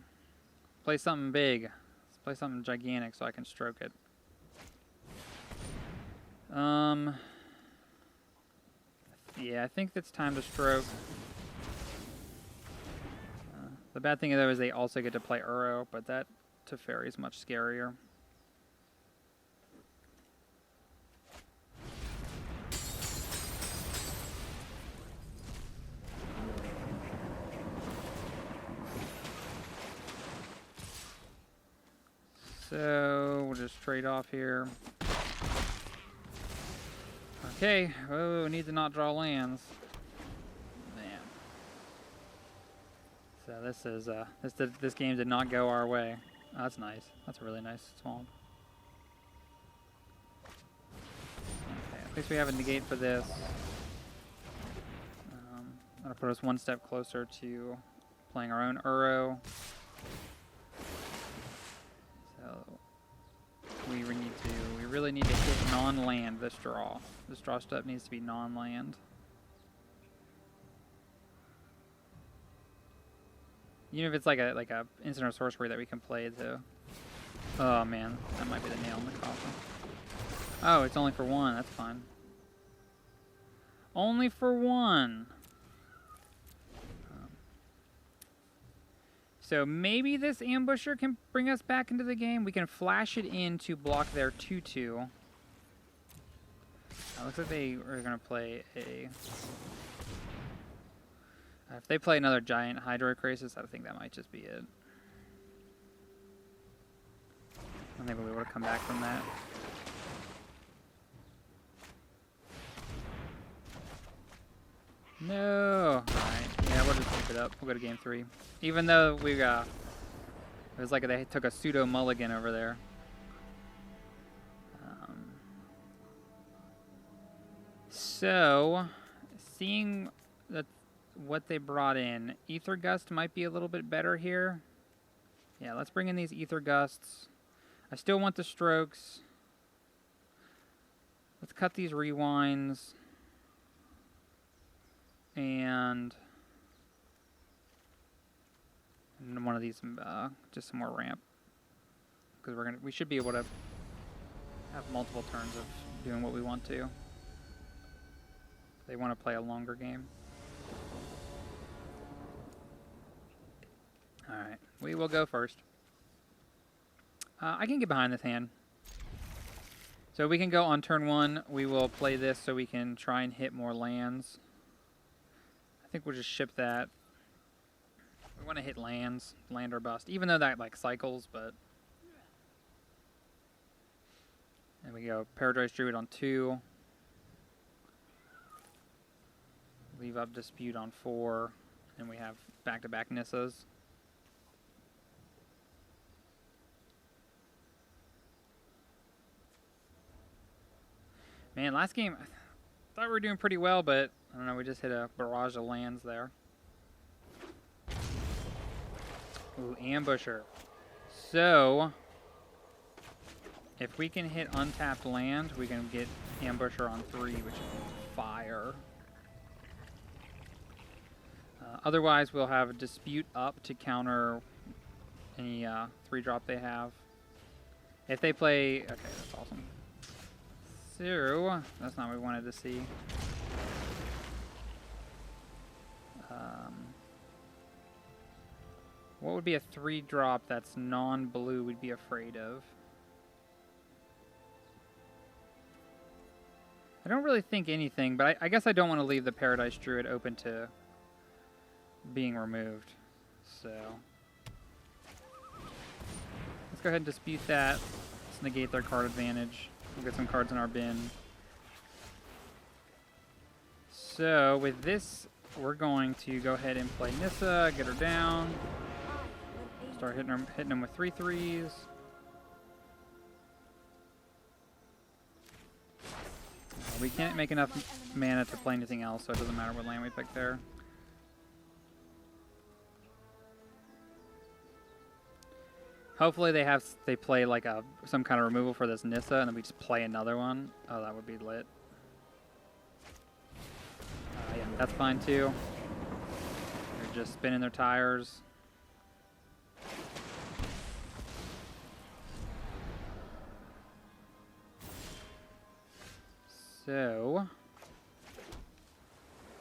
Play something big. Let's play something gigantic so I can stroke it. Yeah, I think it's time to stroke. The bad thing though is they also get to play Uro, but that teferi is much scarier. So we'll just trade off here. Okay, oh, need to not draw lands. Man. So this is this game did not go our way. Oh, that's nice. That's a really nice swamp. Okay, at least we have a negate for this. That'll put us one step closer to playing our own Uro. So we really need to hit non-land this draw. This draw step needs to be non-land. Even if it's like a instant or sorcery that we can play too. Oh man, that might be the nail in the coffin. Oh, it's only for 1. That's fine. Only for 1. So maybe this Ambusher can bring us back into the game. We can flash it in to block their 2/2. Looks like they are going to play a... if they play another Giant Hydroid Crisis, I think that might just be it. I think we'll be able to come back from that. No! Alright, yeah, we'll just keep it up. We'll go to game 3. Even though we it was like they took a pseudo mulligan over there. So, seeing that what they brought in, Aether Gust might be a little bit better here. Yeah, let's bring in these Aether Gusts. I still want the strokes. Let's cut these rewinds. And one of these, just some more ramp. Because we should be able to have multiple turns of doing what we want to. They want to play a longer game. Alright, we will go first. I can get behind this hand. So we can go on turn 1. We will play this so we can try and hit more lands. I think we'll just ship that. We want to hit lands, land or bust, even though that like cycles, but... And we go Paradise Druid on 2. Leave up Dispute on 4. And we have back-to-back Nissas. Man, last game, I thought we were doing pretty well, but I don't know, we just hit a barrage of lands there. Ooh, Ambusher. So, if we can hit untapped land, we can get Ambusher on 3, which is fire. Otherwise, we'll have a Dispute up to counter any 3-drop they have. If they play... Okay, that's awesome. So, that's not what we wanted to see. What would be a 3-drop that's non-blue we'd be afraid of? I don't really think anything, but I guess I don't want to leave the Paradise Druid open to being removed. So, let's go ahead and dispute that. Let's negate their card advantage. We'll get some cards in our bin. So, with this, we're going to go ahead and play Nissa, get her down. Start hitting them with 3/3s. We can't make enough mana to play anything else, so it doesn't matter what land we pick there. Hopefully they play like some kind of removal for this Nissa, and then we just play another one. Oh, that would be lit. Yeah, that's fine too. They're just spinning their tires. So,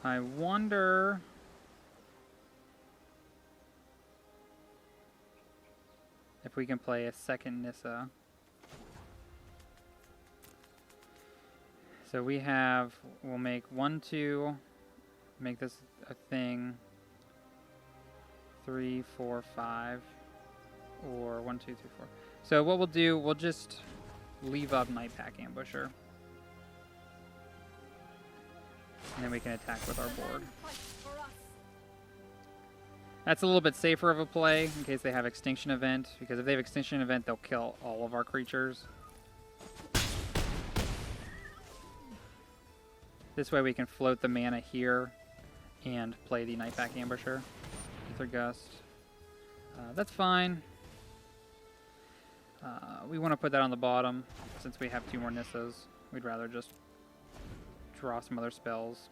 I wonder... if we can play a second Nissa. So we'll make 1/2, make this a thing, 3, 4, 5, or 1, 2, 3, 4. So what we'll do, we'll just leave up Nightpack Ambusher. And then we can attack with our board. That's a little bit safer of a play in case they have Extinction Event, because if they have Extinction Event, they'll kill all of our creatures. This way we can float the mana here and play the Nightpack Ambusher. Aether Gust. That's fine. We want to put that on the bottom since we have 2 more Nissas. We'd rather just draw some other spells.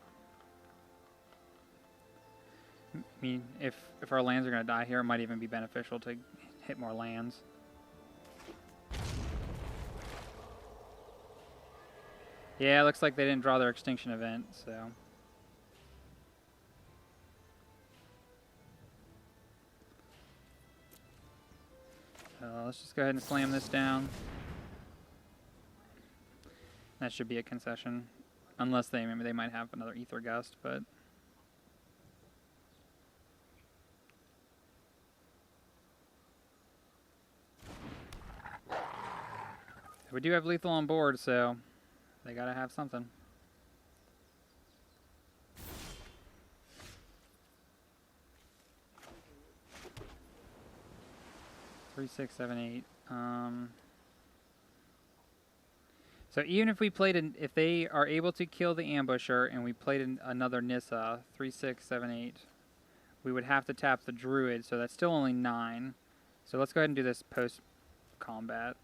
I mean, if our lands are going to die here, it might even be beneficial to hit more lands. Yeah, it looks like they didn't draw their Extinction Event, so... let's just go ahead and slam this down. That should be a concession. Unless maybe they might have another Aether Gust, but... We do have lethal on board, so they gotta have something. 3, 6, 7, 8. So even if we played, if they are able to kill the Ambusher and we played another Nissa, 3, 6, 7, 8, we would have to tap the Druid, so that's still only 9. So let's go ahead and do this post-combat.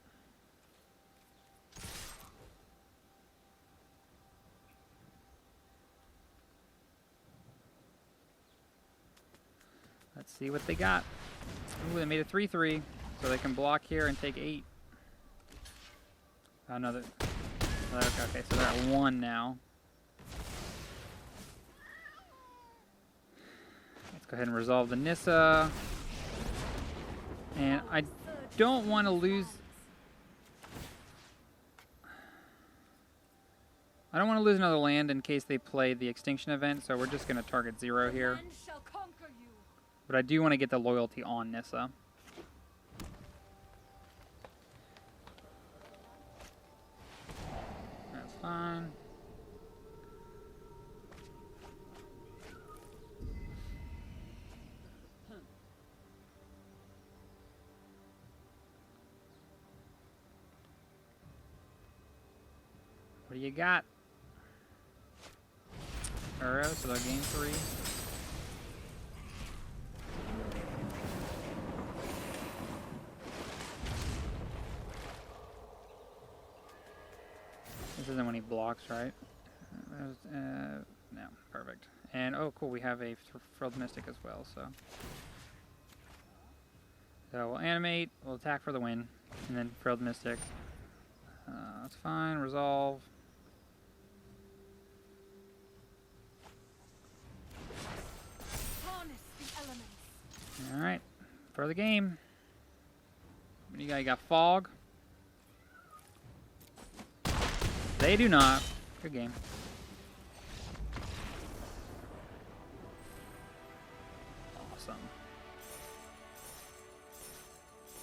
Let's see what they got. Ooh, they made a 3/3, so they can block here and take 8. Another. Okay, so they're at 1 now. Let's go ahead and resolve the Nissa. And I don't want to lose. I don't want to lose another land in case they play the Extinction event, so we're just going to target 0 here. But I do want to get the loyalty on Nissa. That's fine. What do you got? Arrow, so they'll gain 3. This isn't when he blocks, right? No, perfect. And, oh, cool, we have a Frilled Mystic as well, so. So we'll animate, we'll attack for the win, and then Frilled Mystic. That's fine, resolve. Alright, for the game. What do you got? You got Fog. They do not. Good game. Awesome.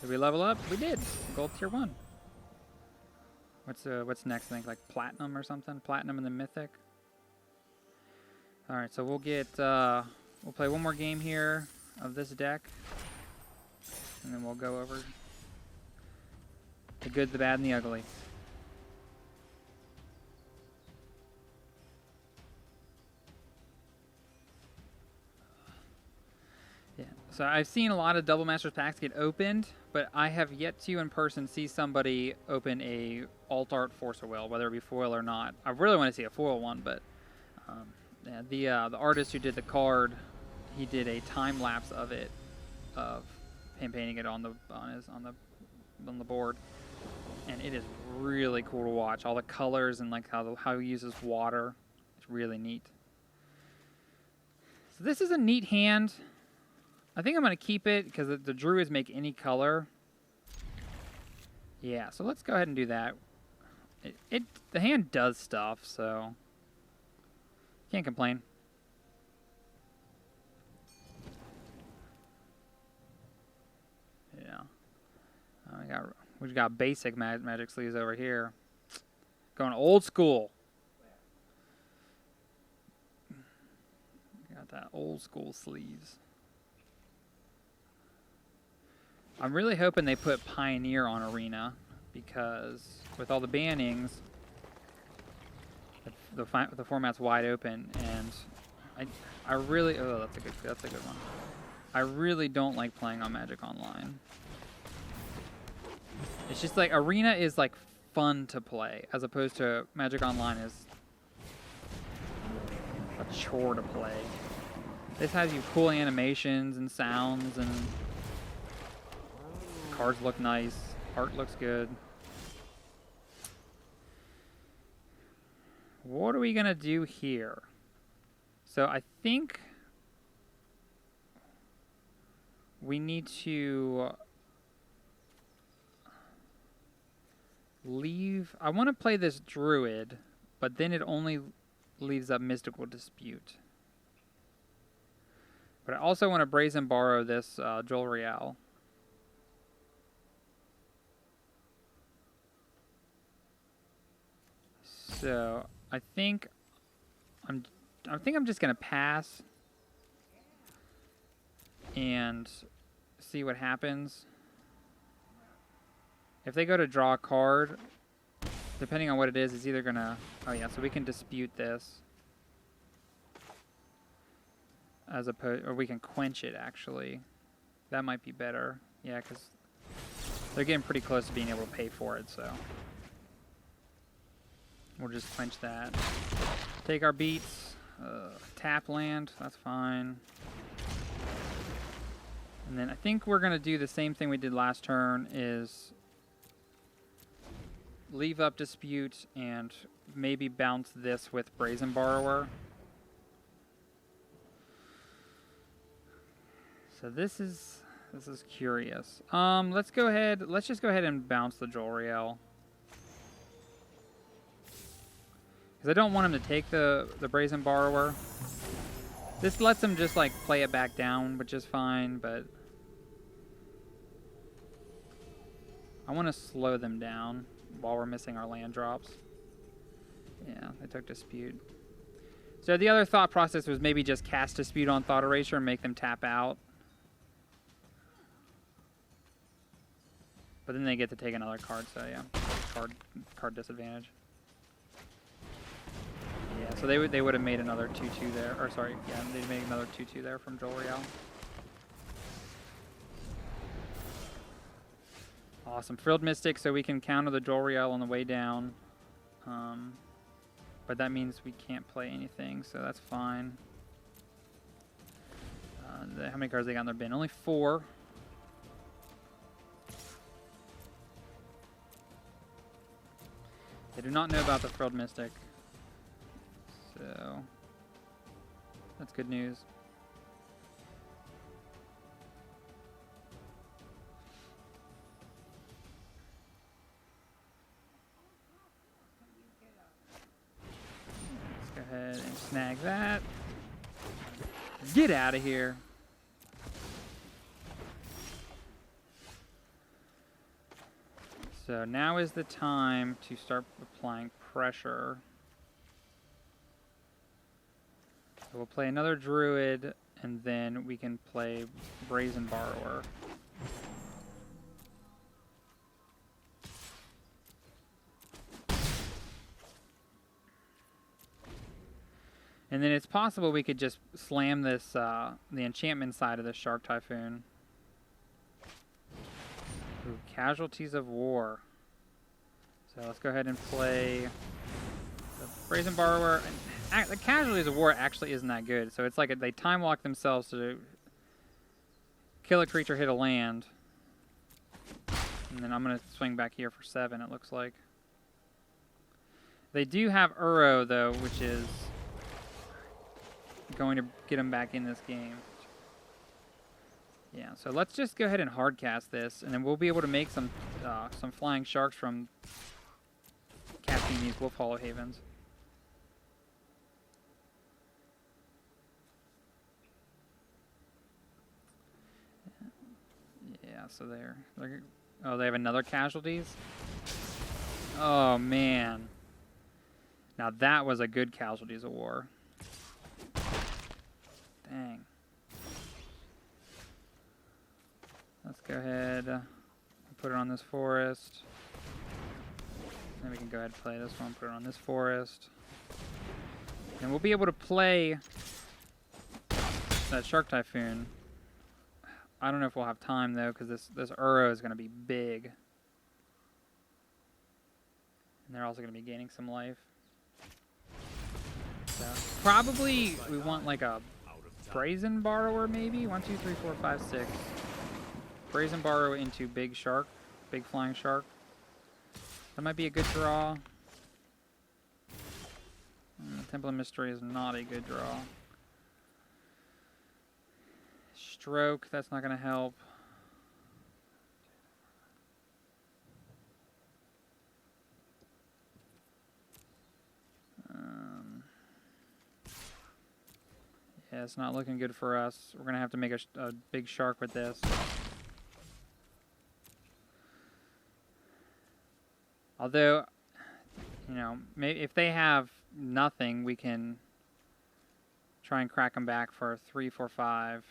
Did we level up? We did. Gold tier 1. What's next? I think like Platinum or something? Platinum and the Mythic. Alright, so we'll get, we'll play one more game here of this deck. And then we'll go over the good, the bad, and the ugly. Yeah, so I've seen a lot of Double Masters packs get opened, but I have yet to in person see somebody open a Alt Art Force of Will, whether it be foil or not. I really want to see a foil one, but yeah, the artist who did the card, he did a time lapse of it, of him painting it on the board, and it is really cool to watch. All the colors and like how he uses water, it's really neat. So this is a neat hand. I think I'm going to keep it because the Druids make any color. Yeah, so let's go ahead and do that. The hand does stuff, so can't complain. Yeah. We got basic magic sleeves over here. Going old school. Got that old school sleeves. I'm really hoping they put Pioneer on Arena, because with all the bannings, the format's wide open, and I really that's a good one. I really don't like playing on Magic Online. It's just like Arena is like fun to play, as opposed to Magic Online is a chore to play. This has you cool animations and sounds, and cards look nice, art looks good. What are we gonna do here? So I think we need to leave... I want to play this Druid, but then it only leaves up Mystical Dispute. But I also want to Brazen Borrow this Jolreal. So I think I'm just gonna pass and see what happens. If they go to draw a card, depending on what it is, it's either gonna... Oh yeah, so we can dispute this. As opposed, or we can quench it actually. That might be better. Yeah, because they're getting pretty close to being able to pay for it, so. We'll just quench that. Take our beats. Tap land, that's fine. And then I think we're gonna do the same thing we did last turn, is leave up Dispute and maybe bounce this with Brazen Borrower. So this is curious. Let's just go ahead and bounce the Jolreal. Because I don't want him to take the Brazen Borrower. This lets him just like play it back down, which is fine, but I want to slow them down while we're missing our land drops. Yeah, they took Dispute. So the other thought process was maybe just cast Dispute on Thought Erasure and make them tap out. But then they get to take another card, so yeah, card disadvantage. Yeah, so they would have made another 2/2 there, or sorry, yeah, they'd make another 2/2 there from Jolreal. Awesome, Frilled Mystic, so we can counter the Jolreal on the way down. But that means we can't play anything, so that's fine. How many cards they got in their bin? Only 4. They do not know about the Frilled Mystic. So that's good news. Let's go ahead and snag that. Get out of here. So now is the time to start applying pressure. So we'll play another Druid, and then we can play Brazen Borrower. And then it's possible we could just slam this, the enchantment side of the Shark Typhoon. Ooh, Casualties of War. So let's go ahead and play the Brazen Borrower. And the Casualties of War actually isn't that good. So it's like they time lock themselves to kill a creature, hit a land. And then I'm going to swing back here for 7, it looks like. They do have Uro, though, which is going to get them back in this game. Yeah, so let's just go ahead and hardcast this, and then we'll be able to make some flying sharks from casting these Wolfwillow Havens. Yeah, so they're oh, they have another Casualties? Oh, man. Now that was a good Casualties of War. Dang. Let's go ahead and put it on this forest. Then we can go ahead and play this one, put it on this forest. And we'll be able to play that Shark Typhoon. I don't know if we'll have time, though, because this Uro is going to be big. And they're also going to be gaining some life. So probably we want like a Brazen Borrower, maybe? 1, 2, 3, 4, 5, 6. Brazen Borrower into big shark, big flying shark. That might be a good draw. Temple of Mystery is not a good draw. Stroke, that's not going to help. Yeah, it's not looking good for us. We're going to have to make a big shark with this. Although, you know, maybe if they have nothing, we can try and crack them back for 3, 4, 5,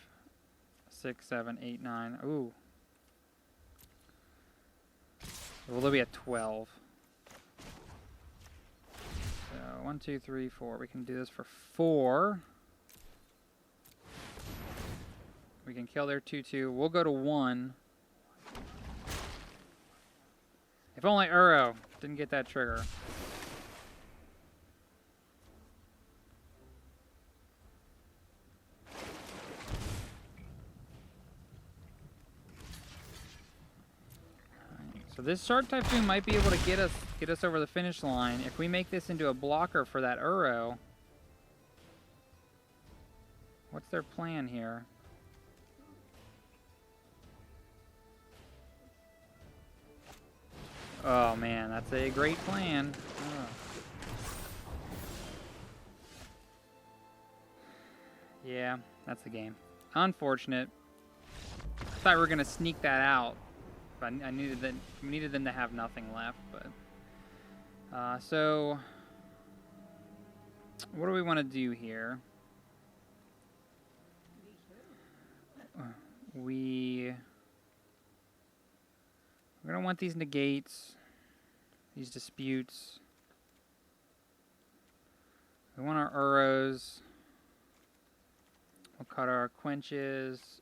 6, 7, 8, 9. Ooh. Well, they'll be at 12. So 1, 2, 3, 4. We can do this for 4. We can kill their 2/2. We'll go to 1. If only Uro didn't get that trigger. So this Shark Typhoon might be able to get us over the finish line. If we make this into a blocker for that Uro. What's their plan here? Oh man, that's a great plan. Oh. Yeah, that's the game. Unfortunate. I thought we were gonna sneak that out, but I needed them to have nothing left. But so, what do we want to do here? We're gonna want these negates, these disputes. We want our Uros. We'll cut our Quenches,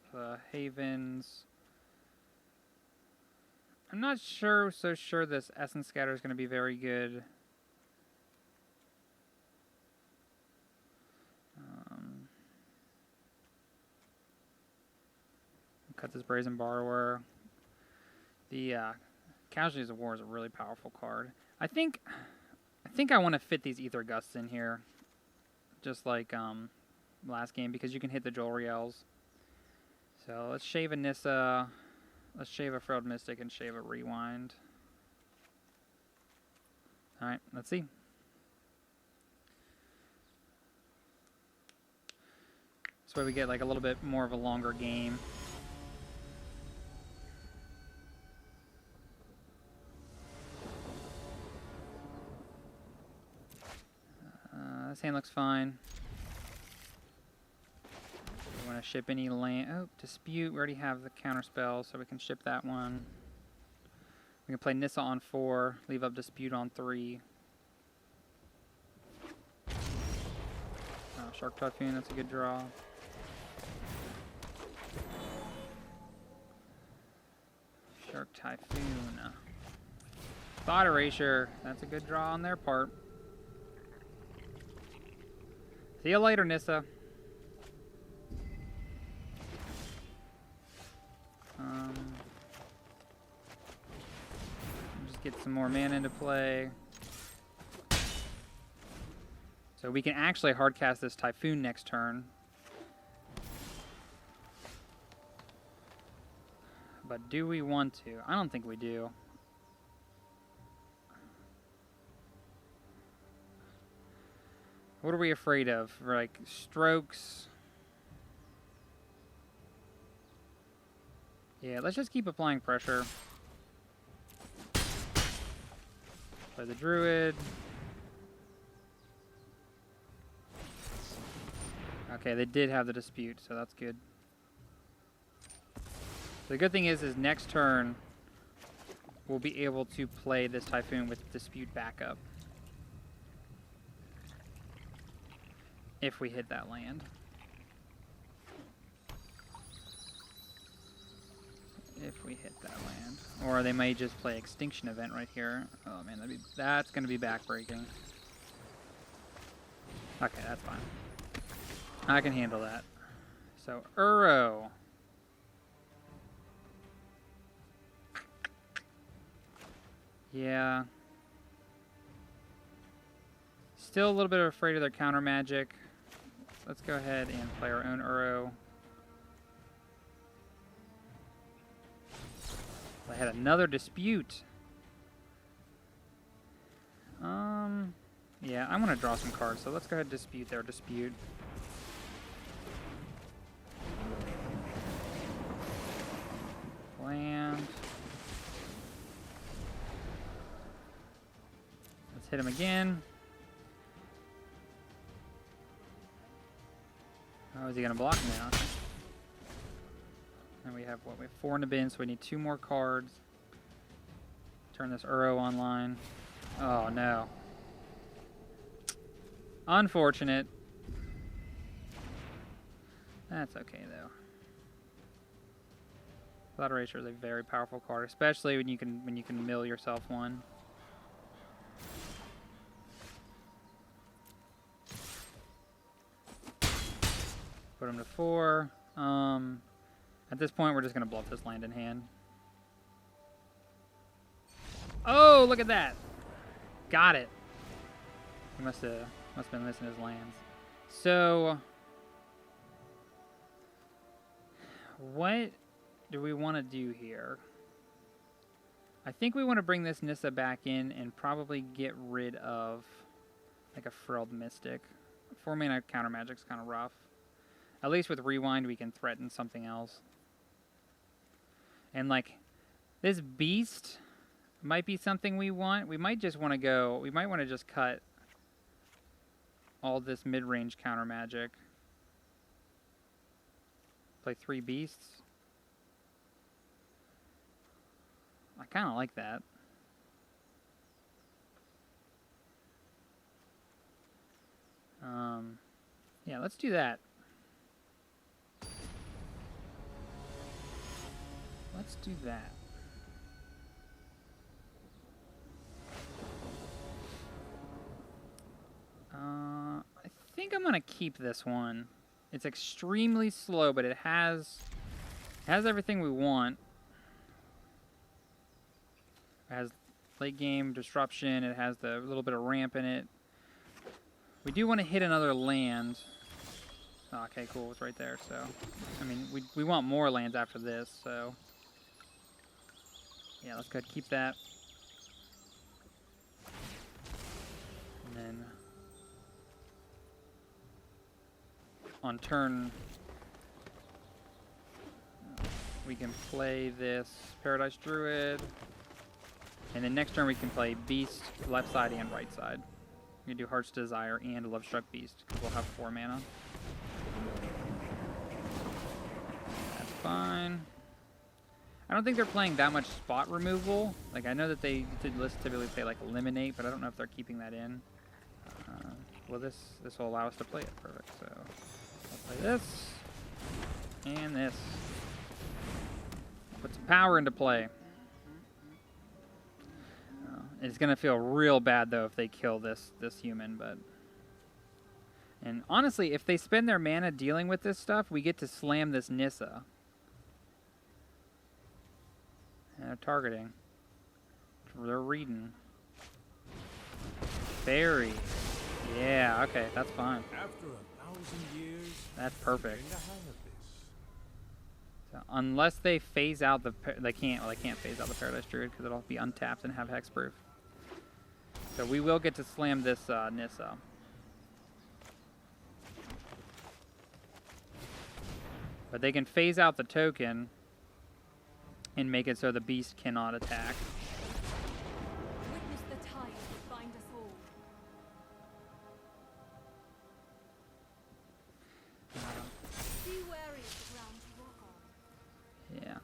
Havens. I'm not so sure this Essence Scatter is going to be very good. Cut this Brazen Borrower. The Casualties of War is a really powerful card. I think I want to fit these Aether Gusts in here, just like last game, because you can hit the Jolriels. So let's shave a Nissa, let's shave a Frilled Mystic, and shave a Rewind. All right, let's see. This way we get like a little bit more of a longer game. This hand looks fine. We want to ship any land. Oh, Dispute. We already have the counter spell, so we can ship that one. We can play Nissa on 4, leave up Dispute on 3. Oh, Shark Typhoon, that's a good draw. Shark Typhoon. Thought Erasure, that's a good draw on their part. See you later, Nissa. Just get some more mana into play. So we can actually hardcast this Typhoon next turn. But do we want to? I don't think we do. What are we afraid of? Like strokes? Yeah, let's just keep applying pressure. Play the Druid. Okay, they did have the Dispute, so that's good. The good thing is next turn we'll be able to play this Typhoon with Dispute backup. If we hit that land. If we hit that land. Or they may just play Extinction Event right here. Oh man, that's going to be backbreaking. Okay, that's fine. I can handle that. So, Uro. Yeah. Still a little bit afraid of their counter magic. Let's go ahead and play our own Uro. I had another Dispute. Yeah, I want to draw some cards, so let's go ahead and Dispute their Dispute. land. Let's hit him again. Oh, is he gonna block now? And we have what? We have 4 in the bin, so we need 2 more cards. Turn this Uro online. Oh no. Unfortunate. That's okay though. Blood Erasure is a very powerful card, especially when you can mill yourself one. Put him to 4. At this point, we're just gonna bluff this land in hand. Oh, look at that! Got it. He must have been missing his lands. So, what do we want to do here? I think we want to bring this Nissa back in and probably get rid of like a Frilled Mystic. 4 mana counter magic's kind of rough. At least with Rewind, we can threaten something else. And like this Beast might be something we want. We might just want to go. We might want to just cut all this mid-range counter magic. Play 3 Beasts. I kind of like that. Yeah, let's do that. Let's do that. I think I'm gonna keep this one. It's extremely slow, but it has everything we want. It has late game disruption. It has the little bit of ramp in it. We do want to hit another land. Oh, okay, cool. It's right there. So, I mean, we want more lands after this. So, yeah, let's go ahead and keep that. And then on turn, we can play this Paradise Druid. And then next turn we can play Beast, left side and right side. We can do Heart's Desire and Lovestruck Beast, because we'll have 4 mana. That's fine. I don't think they're playing that much spot removal. Like, I know that they typically play like Eliminate, but I don't know if they're keeping that in. Well, this will allow us to play it. Perfect. So, I'll play this. And this. Put some power into play. It's gonna feel real bad though if they kill this human, but and honestly, if they spend their mana dealing with this stuff, we get to slam this Nissa. And they're targeting. They're reading. Fairy. Yeah, okay, that's fine. After 1,000 years, that's perfect. getting the hang of this. So unless they phase out the they can't phase out the Paradise Druid because it'll be untapped and have hexproof. So we will get to slam this Nissa. But they can phase out the token and make it so the Beast cannot attack. Witness the tide that bind us all. Be wary of the ground you walk on. Yeah.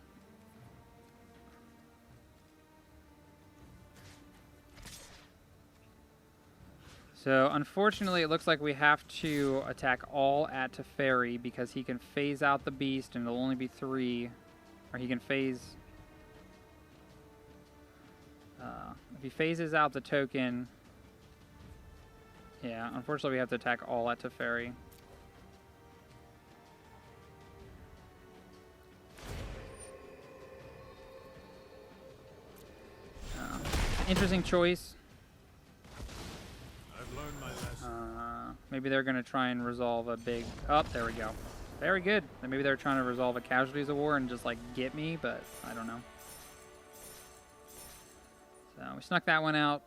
So, unfortunately, it looks like we have to attack all at Teferi because he can phase out the Beast and it'll only be 3. Or he can phase... if he phases out the token... Yeah, unfortunately we have to attack all at Teferi. Interesting choice. Maybe they're going to try and resolve a big... Oh, there we go. Very good. And maybe they're trying to resolve a Casualties of War and just, like, get me, but I don't know. So, we snuck that one out.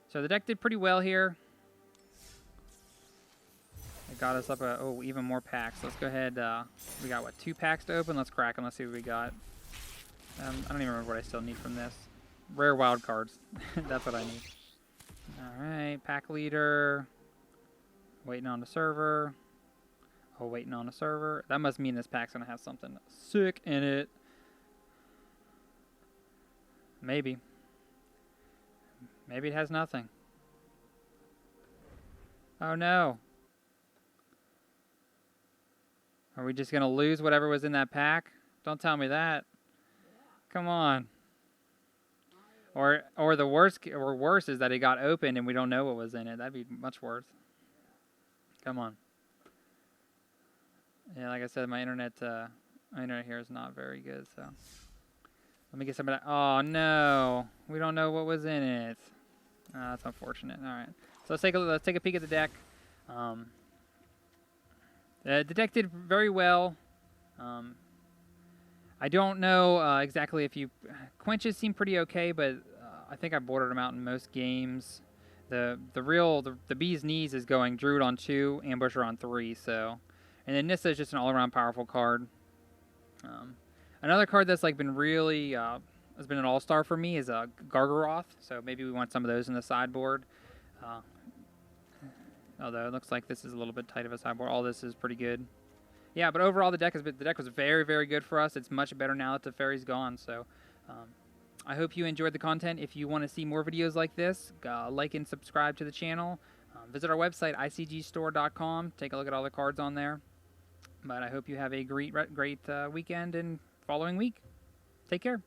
So, the deck did pretty well here. got us up even more packs. Let's go ahead. We got, what, 2 packs to open? Let's crack them. Let's see what we got. I don't even remember what I still need from this. Rare wild cards. That's what I need. Alright, pack leader. Waiting on the server. Oh, waiting on a server. That must mean this pack's going to have something sick in it. Maybe. Maybe it has nothing. Oh no. Are we just going to lose whatever was in that pack? Don't tell me that. Come on. Or the worse is that it got opened and we don't know what was in it. That'd be much worse. Come on. Yeah, like I said, my internet here is not very good, so let me get some of that. Oh no, we don't know what was in it. That's unfortunate. All right, so let's take a peek at the deck. The deck did very well. I don't know exactly if you quenches seem pretty okay, but I think I bordered them out in most games. The bee's knees is going Druid on 2, Ambusher on 3, so. And then Nissa is just an all-around powerful card. Another card that's like been really has been an all-star for me is Gargaroth. So maybe we want some of those in the sideboard. Although it looks like this is a little bit tight of a sideboard. All this is pretty good. Yeah, but overall the deck was very, very good for us. It's much better now that the teferi's gone. So I hope you enjoyed the content. If you want to see more videos like this, like and subscribe to the channel. Visit our website, icgstore.com. Take a look at all the cards on there. But I hope you have a great weekend and following week. Take care.